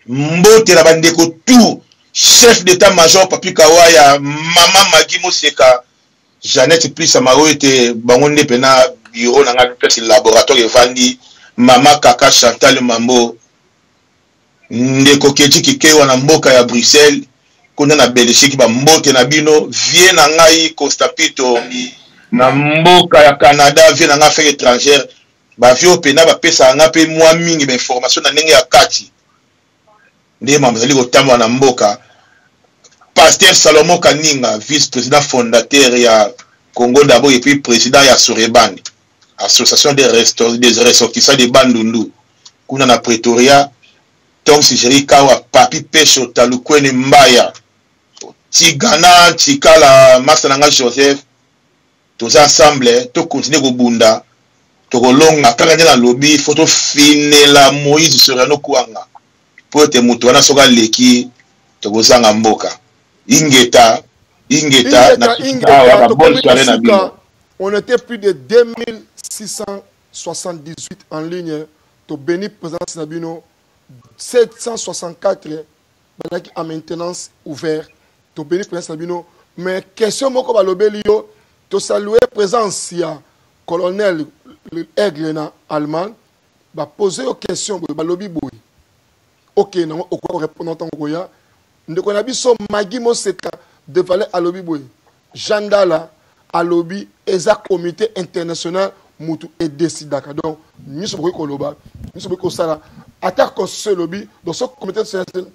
mbote na bandeko tout chef d'état-major Papi Kawaya Mama Magi Moseka Jeannette Plissa Maro était bangonde pena bureau na ngai place laboratoire evandi Mama Kaka Chantal Mambo ndeko keji kikewa na mboka ya Bruxelles kuna na Belgique ba mbote na bino vie na ngai Costa Pito na mboka ya Canada vie na ngai affaires étrangères ba vie opena ba pesa nga pe mwa mingi ba information na ndenge ya kati ndé mamzali kotamwa na mboka Pasteur Salomon Kaninga vice-président fondateur ya Congo d'abord et puis président ya Sorebani association des ressortissants de Bandundu kuna na Pretoria Tom Sigeri Kawa Papi Pesho Talukwene Mbaya Tigana Tikala Masananga Joseph tous ensemble to continuer ko bunda to kolonga kaka na lobby photo finela Moïse Surano Kuanga pour te mutu wana soka leki to kozanga mboka ingeta na bonne soirée na bino. On était plus de 2678 en ligne to béni présence na bino 764 en maintenance ouvert to béni présence na bino mais question moko balobeli yo to saluer présence ya colonel Aigle na allemand ba poser aux questions balobi boy OK non okwa répondre tant koya ndeko na biso Magi Moseka de Valais alobi boy Jandala alobi eza comité international mutu et décidaka donc nous sommes koloba nous sommes ko sala attaque ko ce lobby donc ce comité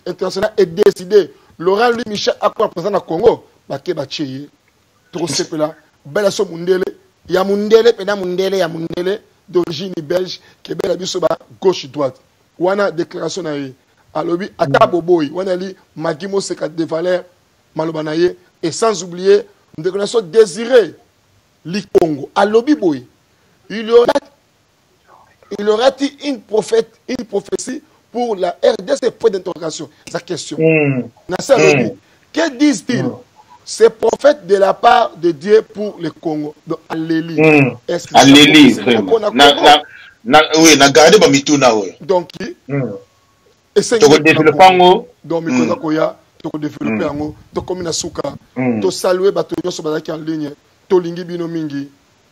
international est décidé Laurent Louis Michel akwa président na Congo ba ke ba cheye to sepela bela so mundele ya mundele pena mundele ya mundele d'origine belge ke bela biso ba gauche droite wana déclaration na ye alobi ata boboy wana li Magi Moseka de Valais maloba na ye Et sans oublier, nous devons désirer le Congo. À l'Obiboui, il y aura une prophétie pour la RDC, point d'interrogation. C'est la question. Que disent-ils ces prophètes de la part de Dieu pour le Congo? Donc, Alléluia. Alléluia, vraiment. Oui, na garde ba mituna oui. Donc, et c'est que développer ngo. Donc, mikoza koya, to développer ngo, to comme na suka, to saluer bato nyonso bazaki en ligne, to lingi bino mingi.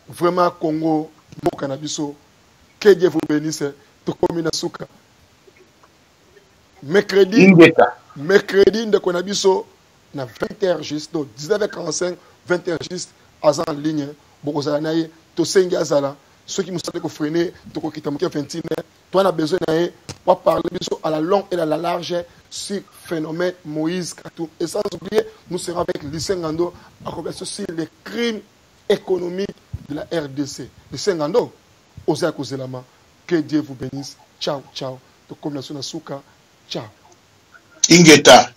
Vraiment Congo, mboka na biso. Que Dieu vous bénisse. To comme na suka. Mercredi, ndeko na biso na 20h juste, donc 19h45, 20h juste, en ligne, bokozala naye, to sengi azala, ceux qui nous savent freiner, to kokita moke 21h, toi on a besoin naye pour parler biso à la longue et à la large sur phénomène Moïse Katumbi. Et sans oublier, nous serons avec Lycée Ngando à conversation sur les crimes économiques de la RDC. Lycée Ngando, Osa Kozelama, que Dieu vous bénisse. Ciao, ciao. To comme la Souka. Ciao. Ingeta.